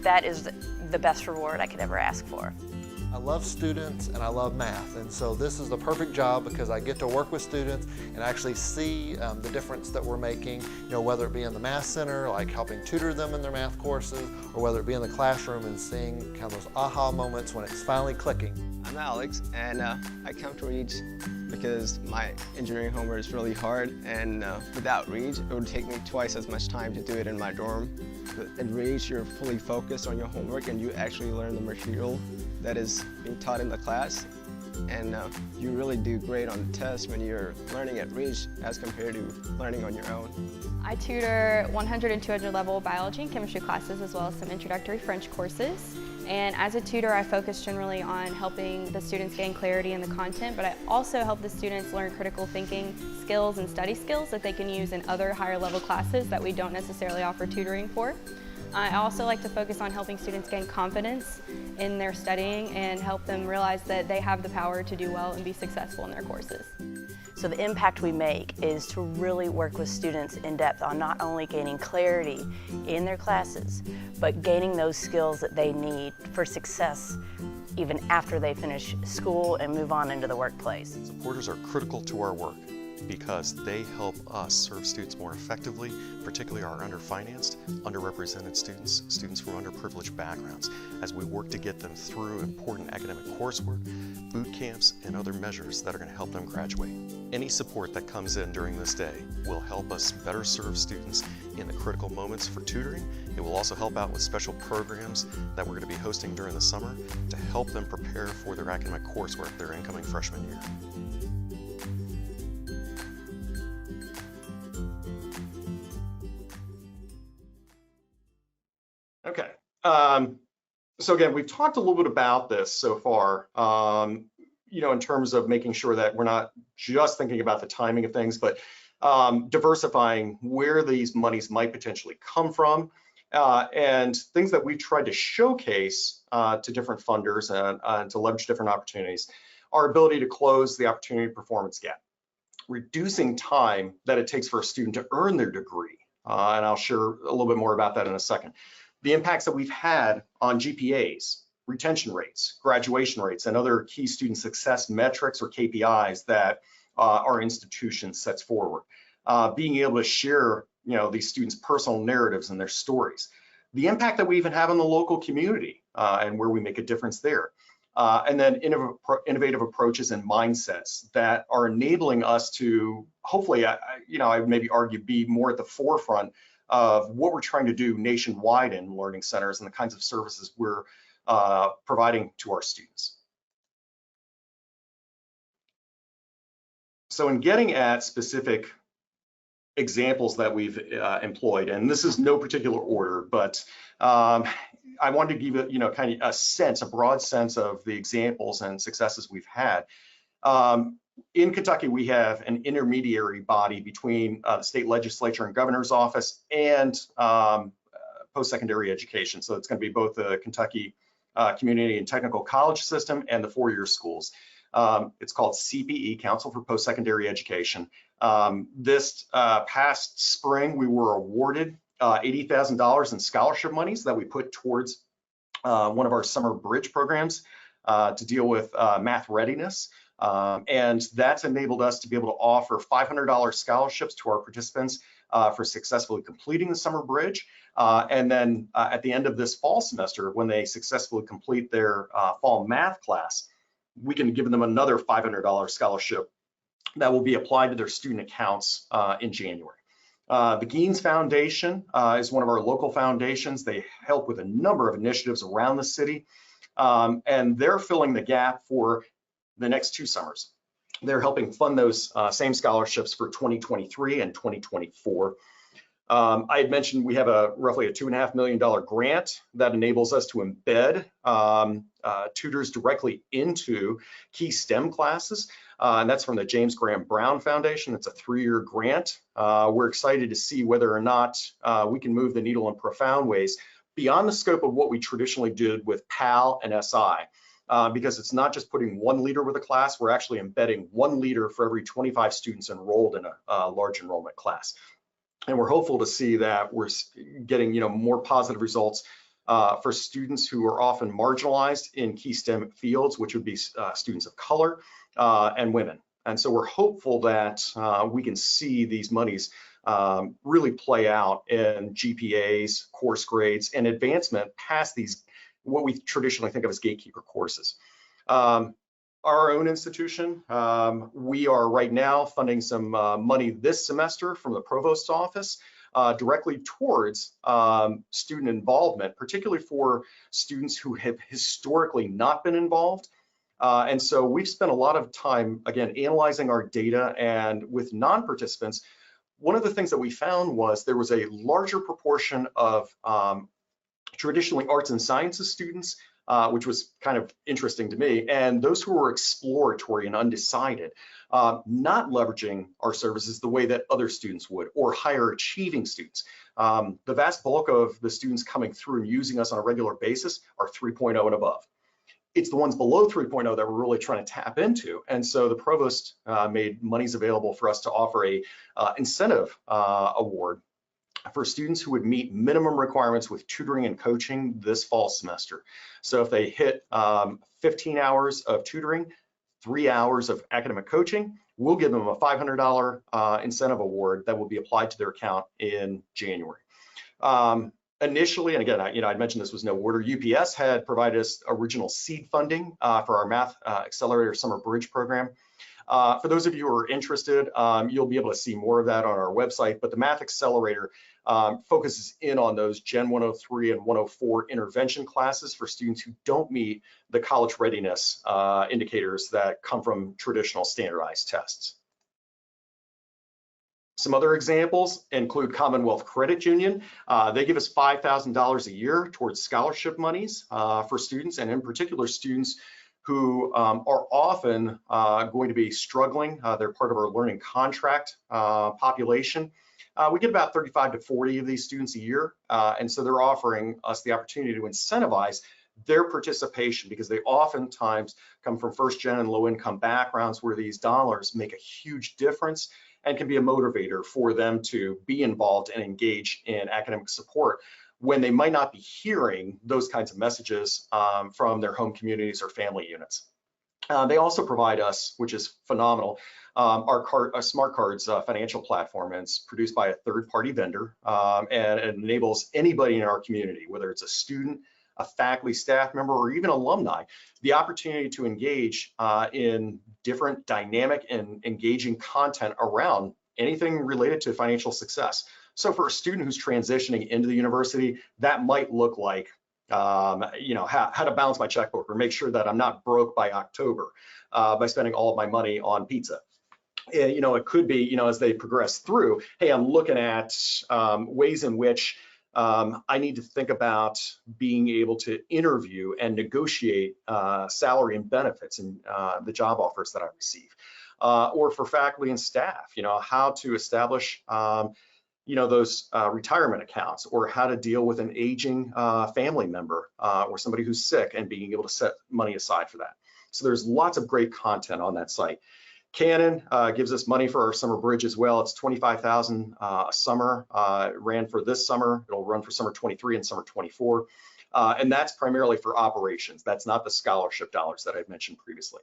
that is the best reward I could ever ask for. I love students and I love math, and so this is the perfect job because I get to work with students and actually see the difference that we're making, whether it be in the math center, like helping tutor them in their math courses, or whether it be in the classroom and seeing kind of those aha moments when it's finally clicking. I'm Alex, and I come to REACH because my engineering homework is really hard, and without REACH, it would take me twice as much time to do it in my dorm. But at REACH, you're fully focused on your homework and you actually learn the material that is being taught in the class, and you really do great on the test when you're learning at REACH as compared to learning on your own. I tutor 100 and 200 level biology and chemistry classes as well as some introductory French courses. And as a tutor, I focus generally on helping the students gain clarity in the content, but I also help the students learn critical thinking skills and study skills that they can use in other higher level classes that we don't necessarily offer tutoring for. I also like to focus on helping students gain confidence in their studying and help them realize that they have the power to do well and be successful in their courses. So the impact we make is to really work with students in depth on not only gaining clarity in their classes, but gaining those skills that they need for success even after they finish school and move on into the workplace. Supporters are critical to our work because they help us serve students more effectively, particularly our underfinanced, underrepresented students, students from underprivileged backgrounds, as we work to get them through important academic coursework, boot camps, and other measures that are going to help them graduate. Any support that comes in during this day will help us better serve students in the critical moments for tutoring. It will also help out with special programs that we're going to be hosting during the summer to help them prepare for their academic coursework their incoming freshman year. Okay. So again, we've talked a little bit about this so far, in terms of making sure that we're not just thinking about the timing of things, but diversifying where these monies might potentially come from, and things that we've tried to showcase to different funders and to leverage different opportunities. Our ability to close the opportunity performance gap, reducing time that it takes for a student to earn their degree, and I'll share a little bit more about that in a second. The impacts that we've had on GPAs, retention rates, graduation rates, and other key student success metrics or KPIs that our institution sets forward. Being able to share, these students' personal narratives and their stories. The impact that we even have on the local community and where we make a difference there. And then innovative approaches and mindsets that are enabling us to hopefully, I would maybe argue, be more at the forefront of what we're trying to do nationwide in learning centers and the kinds of services we're providing to our students. So in getting at specific examples that we've employed, and this is no particular order, but I wanted to give it, kind of a broad sense of the examples and successes we've had. In Kentucky, we have an intermediary body between the state legislature and governor's office and post-secondary education. So it's going to be both the Kentucky Community and Technical College System and the four-year schools. It's called CPE, Council for Post-Secondary Education. This past spring, we were awarded $80,000 in scholarship monies that we put towards one of our summer bridge programs to deal with math readiness. And that's enabled us to be able to offer $500 scholarships to our participants for successfully completing the summer bridge. And then at the end of this fall semester, when they successfully complete their fall math class, we can give them another $500 scholarship that will be applied to their student accounts in January. The Geens Foundation is one of our local foundations. They help with a number of initiatives around the city, and they're filling the gap for the next 2 summers. They're helping fund those same scholarships for 2023 and 2024. I had mentioned we have roughly a $2.5 million grant that enables us to embed tutors directly into key STEM classes. And that's from the James Graham Brown Foundation. It's a 3-year grant. We're excited to see whether or not we can move the needle in profound ways beyond the scope of what we traditionally did with PAL and SI. Because it's not just putting one leader with a class, we're actually embedding one leader for every 25 students enrolled in a large enrollment class. And we're hopeful to see that we're getting more positive results for students who are often marginalized in key STEM fields, which would be students of color and women. And so we're hopeful that we can see these monies really play out in GPAs, course grades, and advancement past these, what we traditionally think of as gatekeeper courses. Our own institution, we are right now funding some money this semester from the provost's office directly towards student involvement, particularly for students who have historically not been involved. And so we've spent a lot of time, again, analyzing our data, and with non-participants, one of the things that we found was there was a larger proportion of traditionally arts and sciences students, which was kind of interesting to me, and those who were exploratory and undecided, not leveraging our services the way that other students would, or higher achieving students. The vast bulk of the students coming through and using us on a regular basis are 3.0 and above. It's the ones below 3.0 that we're really trying to tap into. And so the provost made monies available for us to offer a incentive award for students who would meet minimum requirements with tutoring and coaching this fall semester. So if they hit 15 hours of tutoring, 3 hours of academic coaching, we'll give them a $500 incentive award that will be applied to their account in January. Initially, and again, I'd mentioned this was no order, UPS had provided us original seed funding for our Math Accelerator Summer Bridge program. For those of you who are interested, you'll be able to see more of that on our website, but the Math Accelerator focuses in on those Gen 103 and 104 intervention classes for students who don't meet the college readiness indicators that come from traditional standardized tests. Some other examples include Commonwealth Credit Union. They give us $5,000 a year towards scholarship monies for students, and in particular students who are often going to be struggling. They're part of our learning contract population. We get about 35 to 40 of these students a year, and so they're offering us the opportunity to incentivize their participation, because they oftentimes come from first-gen and low-income backgrounds where these dollars make a huge difference and can be a motivator for them to be involved and engage in academic support when they might not be hearing those kinds of messages from their home communities or family units. They also provide us, which is phenomenal, our Smart Cards financial platform. And it's produced by a third-party vendor, and it enables anybody in our community, whether it's a student, a faculty, staff member, or even alumni, the opportunity to engage in different dynamic and engaging content around anything related to financial success. So for a student who's transitioning into the university, that might look like, how to balance my checkbook or make sure that I'm not broke by October by spending all of my money on pizza. It could be, as they progress through, hey, I'm looking at ways in which I need to think about being able to interview and negotiate salary and benefits and the job offers that I receive. Or for faculty and staff, how to establish those retirement accounts, or how to deal with an aging family member or somebody who's sick, and being able to set money aside for that. So there's lots of great content on that site. Canon gives us money for our summer bridge as well. It's $25,000 a summer. It ran for this summer. It'll run for summer 23 and summer 24. And that's primarily for operations. That's not the scholarship dollars that I've mentioned previously.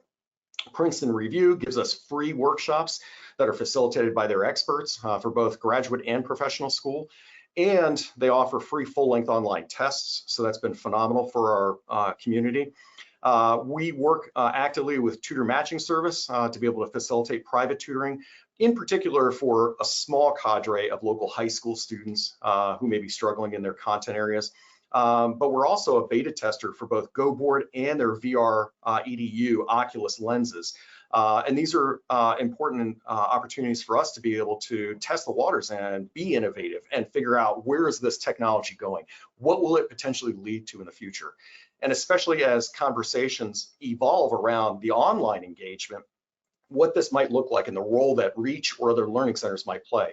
Princeton Review gives us free workshops that are facilitated by their experts for both graduate and professional school. And they offer free full-length online tests. So that's been phenomenal for our community. We work actively with Tutor Matching Service to be able to facilitate private tutoring, in particular for a small cadre of local high school students who may be struggling in their content areas. But we're also a beta tester for both GoBoard and their VR EDU Oculus lenses. And these are important opportunities for us to be able to test the waters and be innovative and figure out, where is this technology going? What will it potentially lead to in the future? And especially as conversations evolve around the online engagement, what this might look like and the role that Reach or other learning centers might play.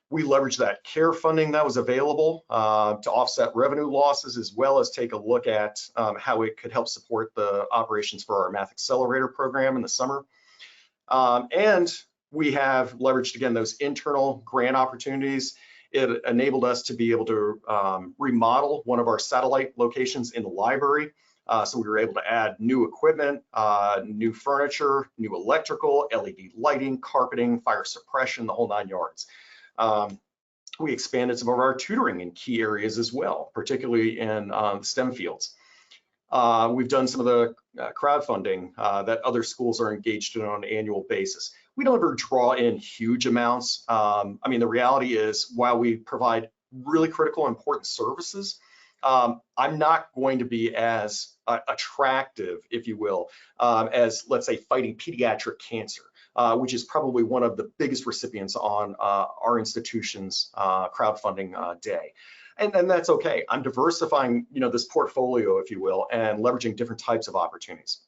We leverage that CARE funding that was available to offset revenue losses, as well as take a look at how it could help support the operations for our Math Accelerator program in the summer. And we have leveraged, again, those internal grant opportunities. It enabled us to be able to remodel one of our satellite locations in the library. So we were able to add new equipment, new furniture, new electrical, LED lighting, carpeting, fire suppression, the whole 9 yards. We expanded some of our tutoring in key areas as well, particularly in STEM fields. We've done some of the crowdfunding that other schools are engaged in on an annual basis. We don't ever draw in huge amounts. I mean, the reality is, while we provide really critical, important services, I'm not going to be as attractive, if you will, as, let's say, fighting pediatric cancer, which is probably one of the biggest recipients on our institution's crowdfunding day. And that's okay. I'm diversifying, this portfolio, if you will, and leveraging different types of opportunities.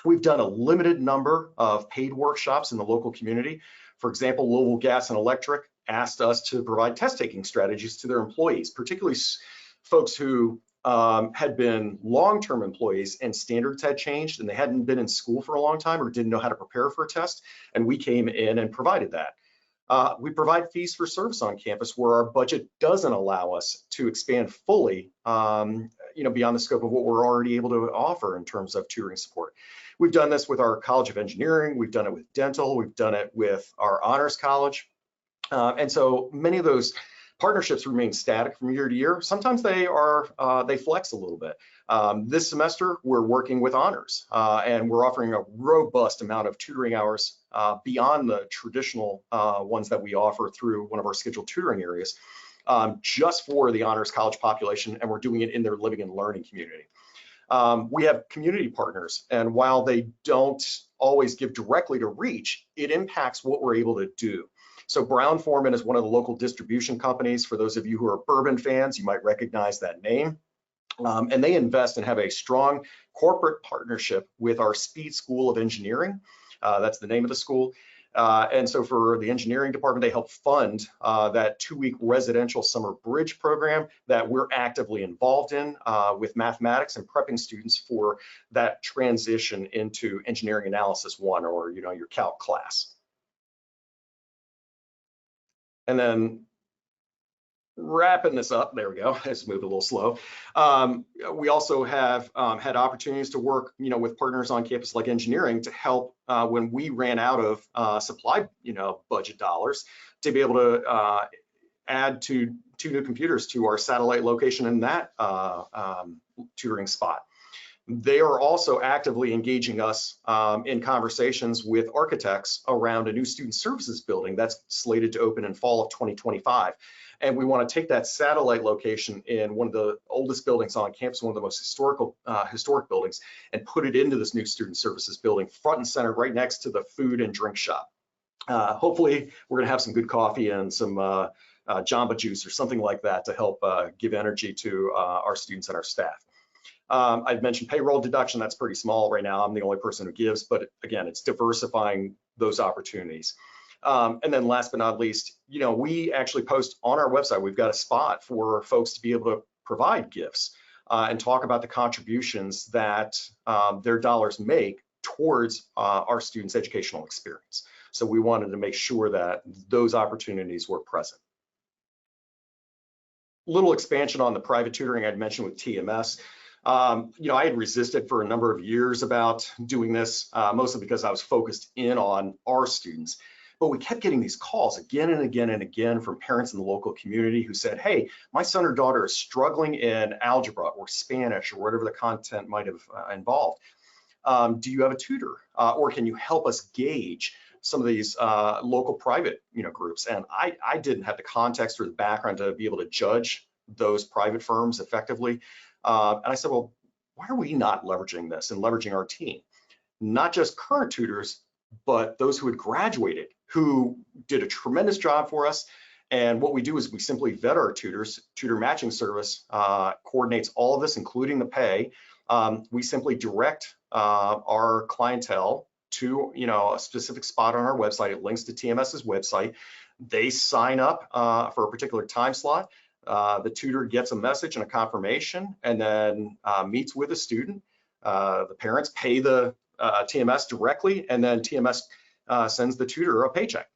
We've done a limited number of paid workshops in the local community. For example, Louisville Gas and Electric asked us to provide test-taking strategies to their employees, particularly folks who had been long-term employees and standards had changed and they hadn't been in school for a long time or didn't know how to prepare for a test, and we came in and provided that. We provide fees for service on campus where our budget doesn't allow us to expand fully, beyond the scope of what we're already able to offer in terms of tutoring support. We've done this with our College of Engineering, we've done it with dental, we've done it with our honors college. And so many of those partnerships remain static from year to year. Sometimes they flex a little bit. This semester, we're working with honors and we're offering a robust amount of tutoring hours beyond the traditional ones that we offer through one of our scheduled tutoring areas, just for the honors college population, and we're doing it in their living and learning community. We have community partners, and while they don't always give directly to Reach, it impacts what we're able to do. So Brown-Forman is one of the local distribution companies. For those of you who are bourbon fans, you might recognize that name. And they invest and have a strong corporate partnership with our Speed School of Engineering. That's the name of the school. And so for the engineering department, they help fund that 2-week residential summer bridge program that we're actively involved in with mathematics and prepping students for that transition into Engineering Analysis 1, or your calc class. And then wrapping this up, there we go, let's move a little slow. We also have had opportunities to work with partners on campus like engineering to help when we ran out of supply budget dollars, to be able to add 2 new computers to our satellite location in that tutoring spot. They are also actively engaging us in conversations with architects around a new student services building that's slated to open in fall of 2025. And we want to take that satellite location in one of the oldest buildings on campus, one of the most historic buildings, and put it into this new student services building, front and center, right next to the food and drink shop. Hopefully, we're going to have some good coffee and some Jamba Juice or something like that to help give energy to our students and our staff. I've mentioned payroll deduction. That's pretty small right now. I'm the only person who gives, but again, it's diversifying those opportunities. And then last but not least, we actually post on our website. We've got a spot for folks to be able to provide gifts and talk about the contributions that their dollars make towards our students' educational experience. So we wanted to make sure that those opportunities were present. Little expansion on the private tutoring I'd mentioned with TMS. I had resisted for a number of years about doing this, mostly because I was focused in on our students. But we kept getting these calls again and again and again from parents in the local community who said, hey, my son or daughter is struggling in algebra or Spanish or whatever the content might have involved. Do you have a tutor? Or can you help us gauge some of these local private groups? And I didn't have the context or the background to be able to judge those private firms effectively. And I said, well, why are we not leveraging this and leveraging our team? Not just current tutors, but those who had graduated, who did a tremendous job for us. And what we do is we simply vet our tutors. Tutor matching service coordinates all of this, including the pay. We simply direct our clientele to a specific spot on our website. It links to TMS's website. They sign up for a particular time slot. The tutor gets a message and a confirmation, and then meets with a student. The parents pay the TMS directly, and then TMS sends the tutor a paycheck.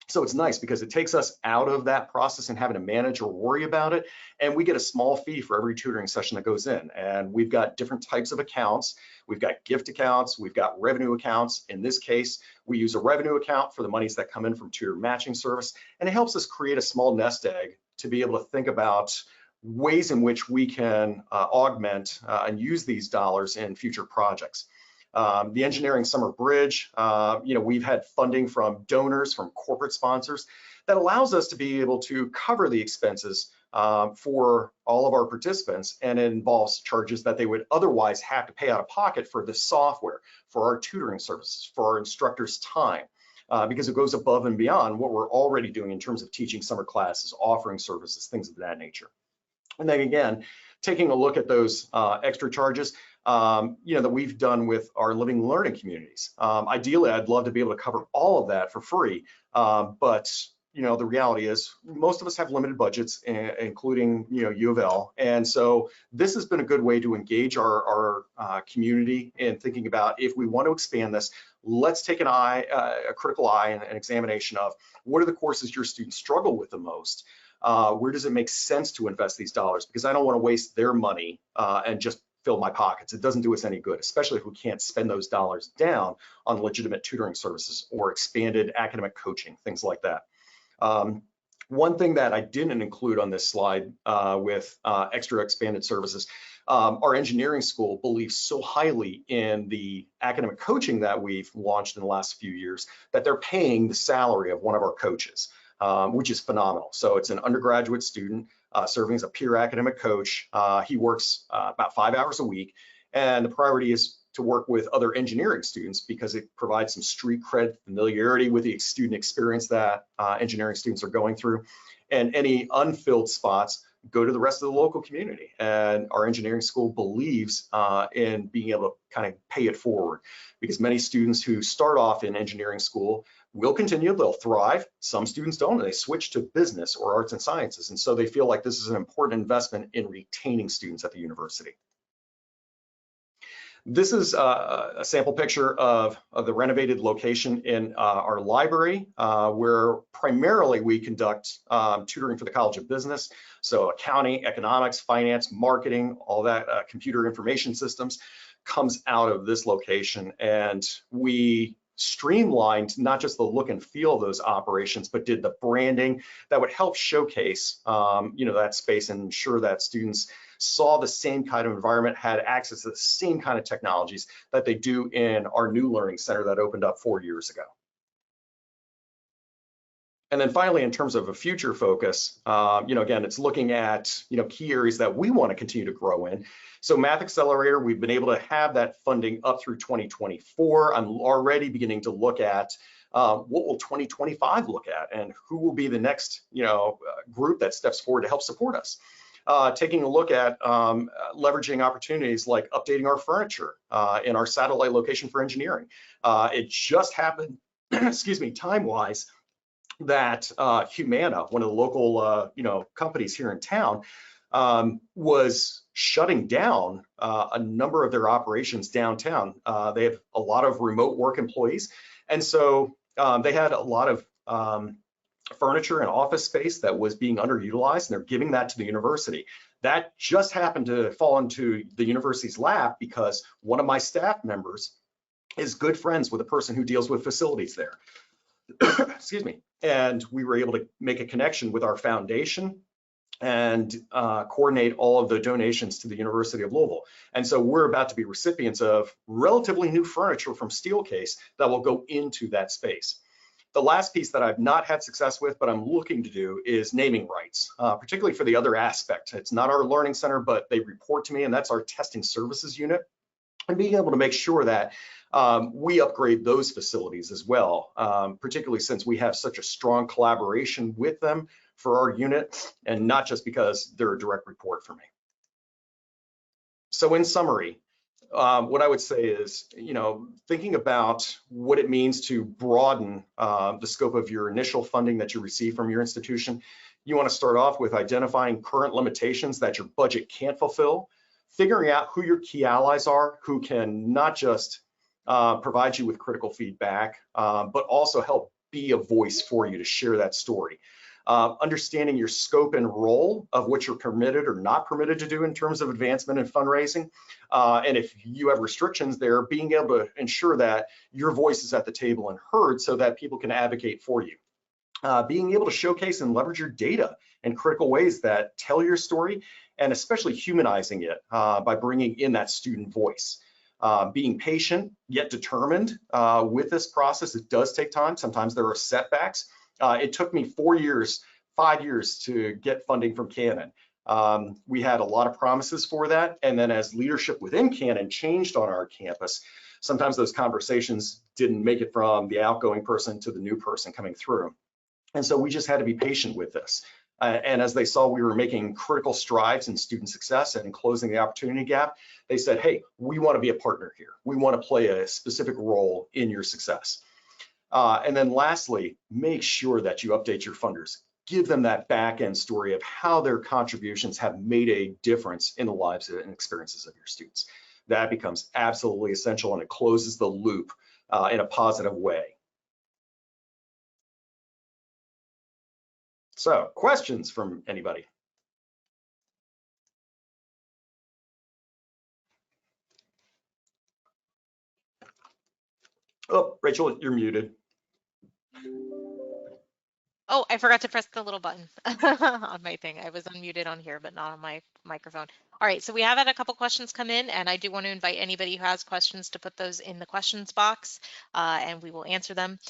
So it's nice because it takes us out of that process and having to manage or worry about it. And we get a small fee for every tutoring session that goes in. And we've got different types of accounts. We've got gift accounts, we've got revenue accounts. In this case, we use a revenue account for the monies that come in from tutor matching service. And it helps us create a small nest egg to be able to think about ways in which we can augment and use these dollars in future projects. The Engineering Summer Bridge, we've had funding from donors, from corporate sponsors, that allows us to be able to cover the expenses for all of our participants, and it involves charges that they would otherwise have to pay out of pocket for the software, for our tutoring services, for our instructors' time, because it goes above and beyond what we're already doing in terms of teaching summer classes, offering services, things of that nature. And then again, taking a look at those extra charges, that we've done with our living learning communities. Ideally, I'd love to be able to cover all of that for free, but the reality is most of us have limited budgets, including U of L, and so this has been a good way to engage our community in thinking about, if we want to expand this, let's take a critical eye and an examination of what are the courses your students struggle with the most. Where does it make sense to invest these dollars? Because I don't want to waste their money and just fill my pockets. It doesn't do us any good, especially if we can't spend those dollars down on legitimate tutoring services or expanded academic coaching, things like that. One thing that I didn't include on this slide with extra expanded services, our engineering school believes so highly in the academic coaching that we've launched in the last few years that they're paying the salary of one of our coaches, which is phenomenal. So it's an undergraduate student serving as a peer academic coach. He works about 5 hours a week, and the priority is to work with other engineering students because it provides some street cred, familiarity with the student experience that engineering students are going through. And any unfilled spots go to the rest of the local community. And our engineering school believes in being able to kind of pay it forward, because many students who start off in engineering school will continue, they'll thrive. Some students don't, and they switch to business or arts and sciences. And so they feel like this is an important investment in retaining students at the university. This is a sample picture of the renovated location in our library, where primarily we conduct tutoring for the College of Business. So accounting, economics, finance, marketing, all that computer information systems comes out of this location. And we streamlined not just the look and feel of those operations, but did the branding that would help showcase that space and ensure that students saw the same kind of environment, had access to the same kind of technologies that they do in our new learning center that opened up 4 years ago. And then finally, in terms of a future focus, again, it's looking at key areas that we want to continue to grow in. So Math Accelerator, we've been able to have that funding up through 2024. I'm already beginning to look at what will 2025 look at, and who will be the next group that steps forward to help support us. Taking a look at leveraging opportunities like updating our furniture in our satellite location for engineering. It just happened, excuse me, time-wise, that Humana, one of the local companies here in town, was shutting down a number of their operations downtown. They have a lot of remote work employees, and so they had a lot of furniture and office space that was being underutilized, and they're giving that to the university. That just happened to fall into the university's lap because one of my staff members is good friends with a person who deals with facilities there. Excuse me. And we were able to make a connection with our foundation and coordinate all of the donations to the University of Louisville. And so we're about to be recipients of relatively new furniture from Steelcase that will go into that space. The last piece that I've not had success with, but I'm looking to do, is naming rights, particularly for the other aspect. It's not our learning center, but they report to me, and that's our testing services unit. And being able to make sure that we upgrade those facilities as well, particularly since we have such a strong collaboration with them for our unit, and not just because they're a direct report for me. So in summary, what I would say is, thinking about what it means to broaden the scope of your initial funding that you receive from your institution, you want to start off with identifying current limitations that your budget can't fulfill, figuring out who your key allies are, who can not just provide you with critical feedback, but also help be a voice for you to share that story. Understanding your scope and role of what you're permitted or not permitted to do in terms of advancement and fundraising. And if you have restrictions there, being able to ensure that your voice is at the table and heard so that people can advocate for you. Being able to showcase and leverage your data in critical ways that tell your story, and especially humanizing it by bringing in that student voice. Being patient yet determined with this process. It does take time. Sometimes there are setbacks. It took me 5 years to get funding from Canon. We had a lot of promises for that. And then as leadership within Canon changed on our campus, sometimes those conversations didn't make it from the outgoing person to the new person coming through. And so we just had to be patient with this. And as they saw we were making critical strides in student success and closing the opportunity gap, they said, hey, we want to be a partner here. We want to play a specific role in your success. And then lastly, make sure that you update your funders. Give them that back end story of how their contributions have made a difference in the lives and experiences of your students. That becomes absolutely essential, and it closes the loop in a positive way. So, questions from anybody? Oh, Rachel, you're muted. Oh, I forgot to press the little button on my thing. I was unmuted on here, but not on my microphone. All right, so we have had a couple questions come in, and I do want to invite anybody who has questions to put those in the questions box, and we will answer them.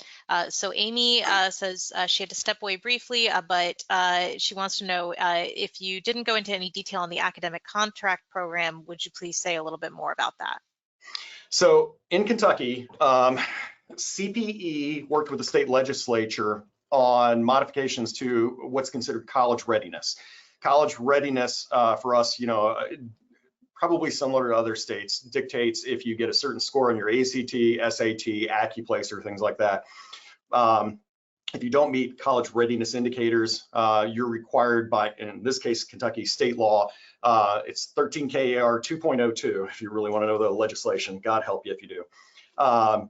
So Amy says she had to step away briefly, but she wants to know if you didn't go into any detail on the academic contract program, would you please say a little bit more about that? So in Kentucky, CPE worked with the state legislature on modifications to what's considered college readiness. College readiness for us, probably similar to other states, dictates if you get a certain score on your ACT, SAT, AccuPlacer, things like that. If you don't meet college readiness indicators, you're required by, in this case, Kentucky state law, it's 13 KAR 2.02, if you really want to know the legislation. God help you if you do.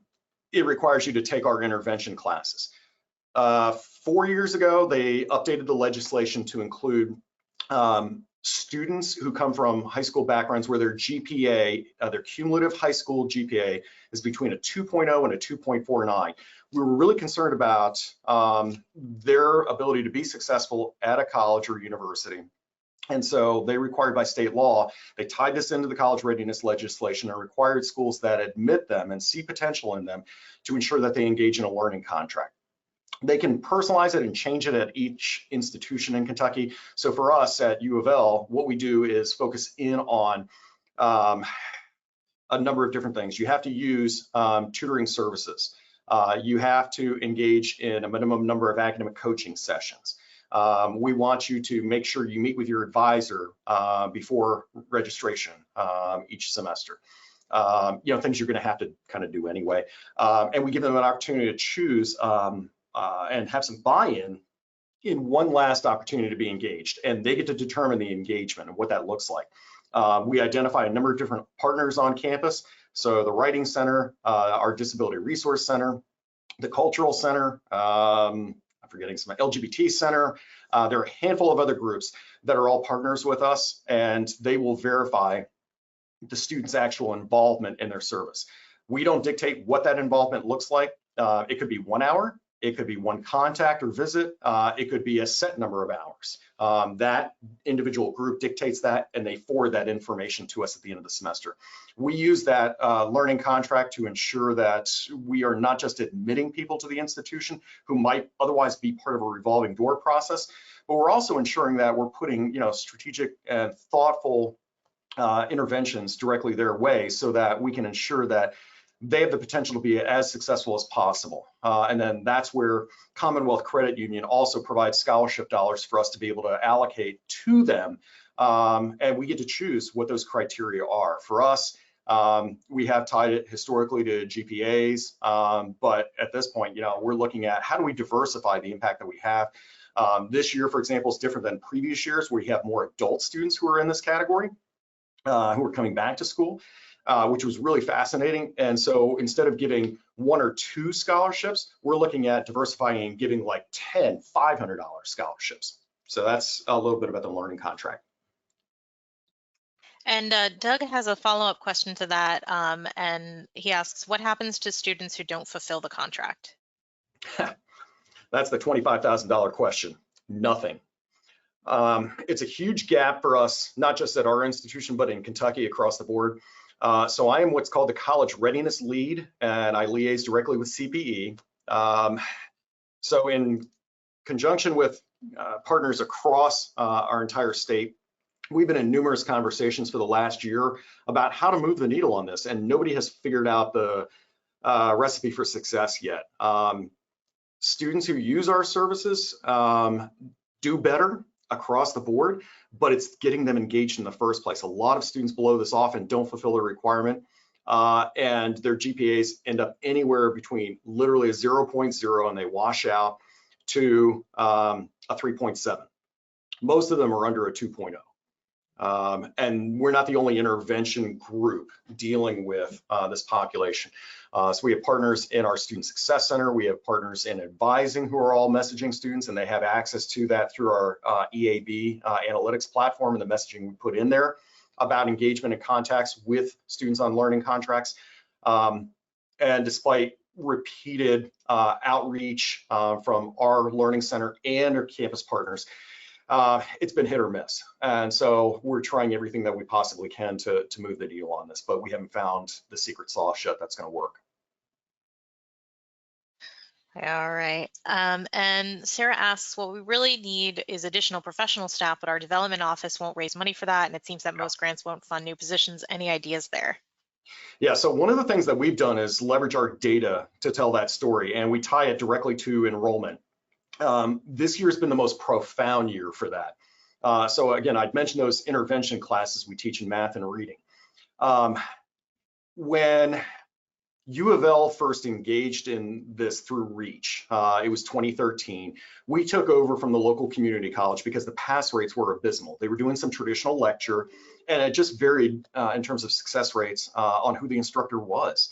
It requires you to take our intervention classes. 4 years ago, they updated the legislation to include students who come from high school backgrounds where their GPA, their cumulative high school GPA, is between a 2.0 and a 2.49. We were really concerned about their ability to be successful at a college or university. And so they required by state law, they tied this into the college readiness legislation and required schools that admit them and see potential in them to ensure that they engage in a learning contract. They can personalize it and change it at each institution in Kentucky. So for us at U of L, what we do is focus in on a number of different things. You have to use tutoring services. You have to engage in a minimum number of academic coaching sessions. We want you to make sure you meet with your advisor before registration each semester. Things you're going to have to kind of do anyway. And we give them an opportunity to choose and have some buy-in in one last opportunity to be engaged, and they get to determine the engagement and what that looks like. We identify a number of different partners on campus. So the Writing Center, our Disability Resource Center, the Cultural Center, I'm forgetting some, LGBT Center. There are a handful of other groups that are all partners with us, and they will verify the student's actual involvement in their service. We don't dictate what that involvement looks like. It could be 1 hour. It could be one contact or visit. It could be a set number of hours. That individual group dictates that, and they forward that information to us at the end of the semester. We use that learning contract to ensure that we are not just admitting people to the institution who might otherwise be part of a revolving door process, but we're also ensuring that we're putting, strategic and thoughtful interventions directly their way so that we can ensure that they have the potential to be as successful as possible. And then that's where Commonwealth Credit Union also provides scholarship dollars for us to be able to allocate to them. And we get to choose what those criteria are. For us, we have tied it historically to GPAs, but at this point, we're looking at how do we diversify the impact that we have. This year, for example, is different than previous years where you have more adult students who are in this category, who are coming back to school. Which was really fascinating. And so instead of giving 1 or 2 scholarships, we're looking at diversifying and giving like 10 $500 scholarships. So that's a little bit about the learning contract. And Doug has a follow-up question to that, and he asks, what happens to students who don't fulfill the contract? That's the $25,000 question. Nothing. It's a huge gap for us, not just at our institution, but in Kentucky across the board. So I am what's called the college readiness lead, and I liaise directly with CPE. So in conjunction with partners across our entire state, we've been in numerous conversations for the last year about how to move the needle on this, and nobody has figured out the recipe for success yet. Students who use our services do better across the board, but it's getting them engaged in the first place. A lot of students blow this off and don't fulfill the requirement, and their GPAs end up anywhere between literally a 0.0 and they wash out to a 3.7. Most of them are under a 2.0. And we're not the only intervention group dealing with this population. So we have partners in our Student Success Center. We have partners in advising who are all messaging students, and they have access to that through our EAB analytics platform and the messaging we put in there about engagement and contacts with students on learning contracts. And despite repeated outreach from our learning center and our campus partners, it's been hit or miss. And so we're trying everything that we possibly can to move the needle on this, but we haven't found the secret sauce yet that's going to work. All right. And Sarah asks, what we really need is additional professional staff, but our development office won't raise money for that. And it seems that most grants won't fund new positions. Any ideas there? Yeah, so one of the things that we've done is leverage our data to tell that story, and we tie it directly to enrollment. This year has been the most profound year for that. So again, I'd mentioned those intervention classes we teach in math and reading. When U of L first engaged in this through REACH, it was 2013, we took over from the local community college because the pass rates were abysmal. They were doing some traditional lecture, and it just varied in terms of success rates on who the instructor was.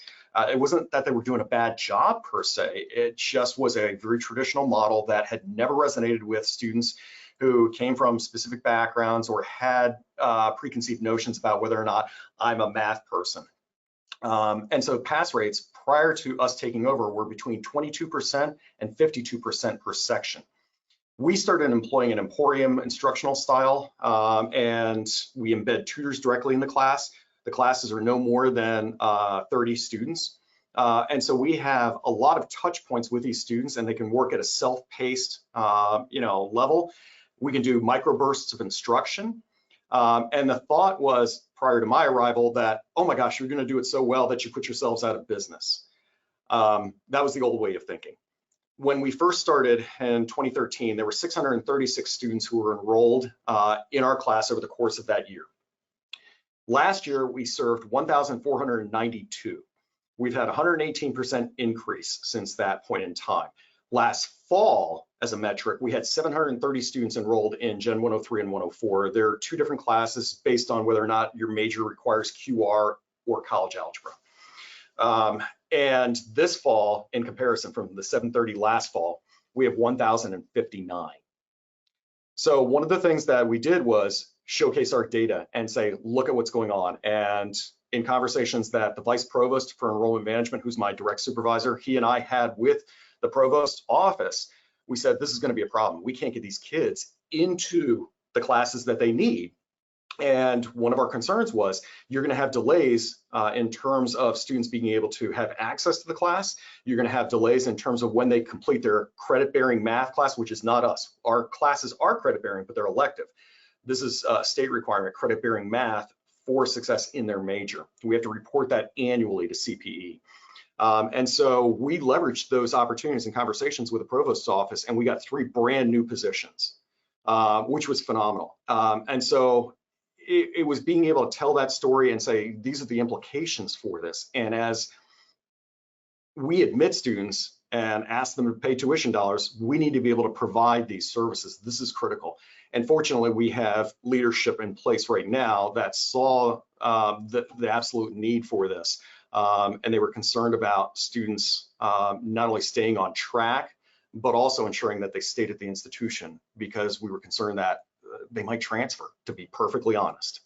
It wasn't that they were doing a bad job per se, it just was a very traditional model that had never resonated with students who came from specific backgrounds or had preconceived notions about whether or not I'm a math person. And so pass rates prior to us taking over were between 22% and 52% per section. We started employing an Emporium instructional style, and we embed tutors directly in the class. The classes are no more than 30 students. And so we have a lot of touch points with these students, and they can work at a self-paced level. We can do microbursts of instruction. And the thought was prior to my arrival that, oh my gosh, you're going to do it so well that you put yourselves out of business. That was the old way of thinking. When we first started in 2013, there were 636 students who were enrolled in our class over the course of that year. Last year, we served 1,492. We've had a 118% increase since that point in time. Last fall, as a metric, we had 730 students enrolled in Gen 103 and 104. There are 2 different classes based on whether or not your major requires QR or college algebra. And this fall, in comparison from the 730 last fall, we have 1,059. So one of the things that we did was showcase our data and say, look at what's going on. And in conversations that the vice provost for enrollment management, who's my direct supervisor, he and I had with the provost's office, we said, this is going to be a problem. We can't get these kids into the classes that they need. And one of our concerns was you're going to have delays in terms of students being able to have access to the class. You're going to have delays in terms of when they complete their credit-bearing math class, which is not us. Our classes are credit-bearing, but they're elective. This is a state requirement, credit-bearing math for success in their major. We have to report that annually to CPE. And so we leveraged those opportunities and conversations with the provost's office, and we got 3 brand new positions, which was phenomenal. And so it was being able to tell that story and say, these are the implications for this. And as we admit students and ask them to pay tuition dollars, we need to be able to provide these services. This is critical. And fortunately, we have leadership in place right now that saw the absolute need for this. And they were concerned about students not only staying on track, but also ensuring that they stayed at the institution, because we were concerned that they might transfer, to be perfectly honest.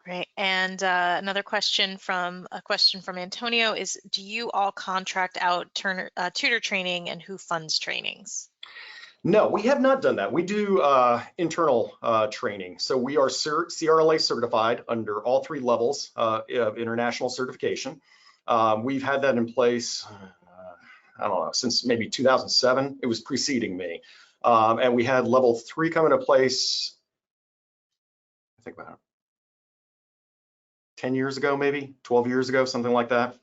Great. And another question from Antonio is, do you all contract out tutor training, and who funds trainings? No, we have not done that. We do internal training. So we are CRLA certified under all 3 levels of international certification. We've had that in place, I don't know, since maybe 2007. It was preceding me. And we had level 3 come into place, I think about 10 years ago, maybe 12 years ago, something like that.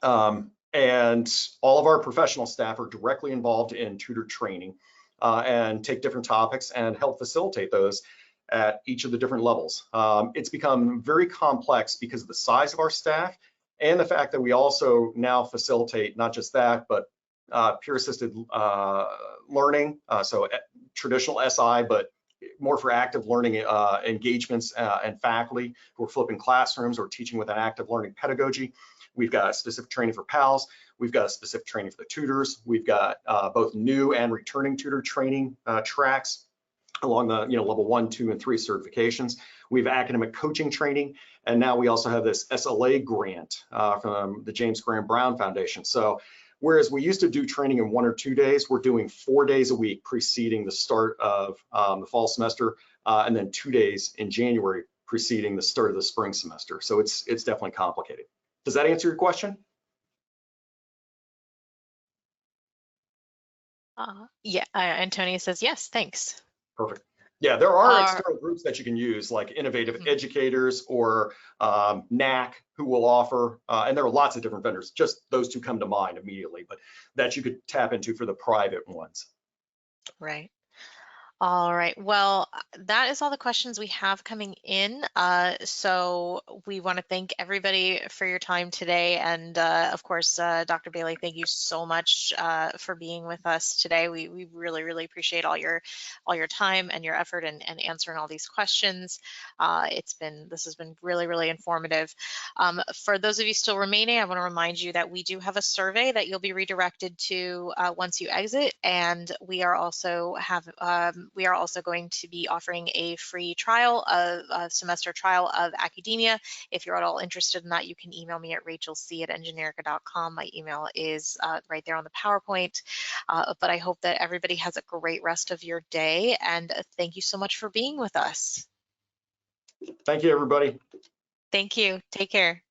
And all of our professional staff are directly involved in tutor training and take different topics and help facilitate those at each of the different levels. It's become very complex because of the size of our staff and the fact that we also now facilitate not just that, but peer-assisted learning, so traditional SI, but more for active learning engagements and faculty who are flipping classrooms or teaching with an active learning pedagogy. We've got specific training for PALs. We've got a specific training for the tutors. We've got both new and returning tutor training tracks along the level 1, 2, and 3 certifications. We have academic coaching training, and now we also have this SLA grant from the James Graham Brown Foundation. So whereas we used to do training in 1 or 2 days, we're doing 4 days a week preceding the start of the fall semester, and then 2 days in January preceding the start of the spring semester. So it's definitely complicated. Does that answer your question? Yeah, Antonia says yes, thanks. Perfect. Yeah, there are external groups that you can use, like Innovative Educators or NAC, who will offer, and there are lots of different vendors, just those 2 come to mind immediately, but that you could tap into for the private ones. Right. All right, well, that is all the questions we have coming in. So we want to thank everybody for your time today. And of course, Dr. Bailey, thank you so much for being with us today. We really, really appreciate all your time and your effort and answering all these questions. This has been really, really informative. For those of you still remaining, I want to remind you that we do have a survey that you'll be redirected to once you exit. And we are also going to be offering a free semester trial of academia. If you're at all interested in that, you can email me at rachelc@engineerica.com. My email is right there on the PowerPoint. But I hope that everybody has a great rest of your day, and thank you so much for being with us. Thank you, everybody. Thank you. Take care.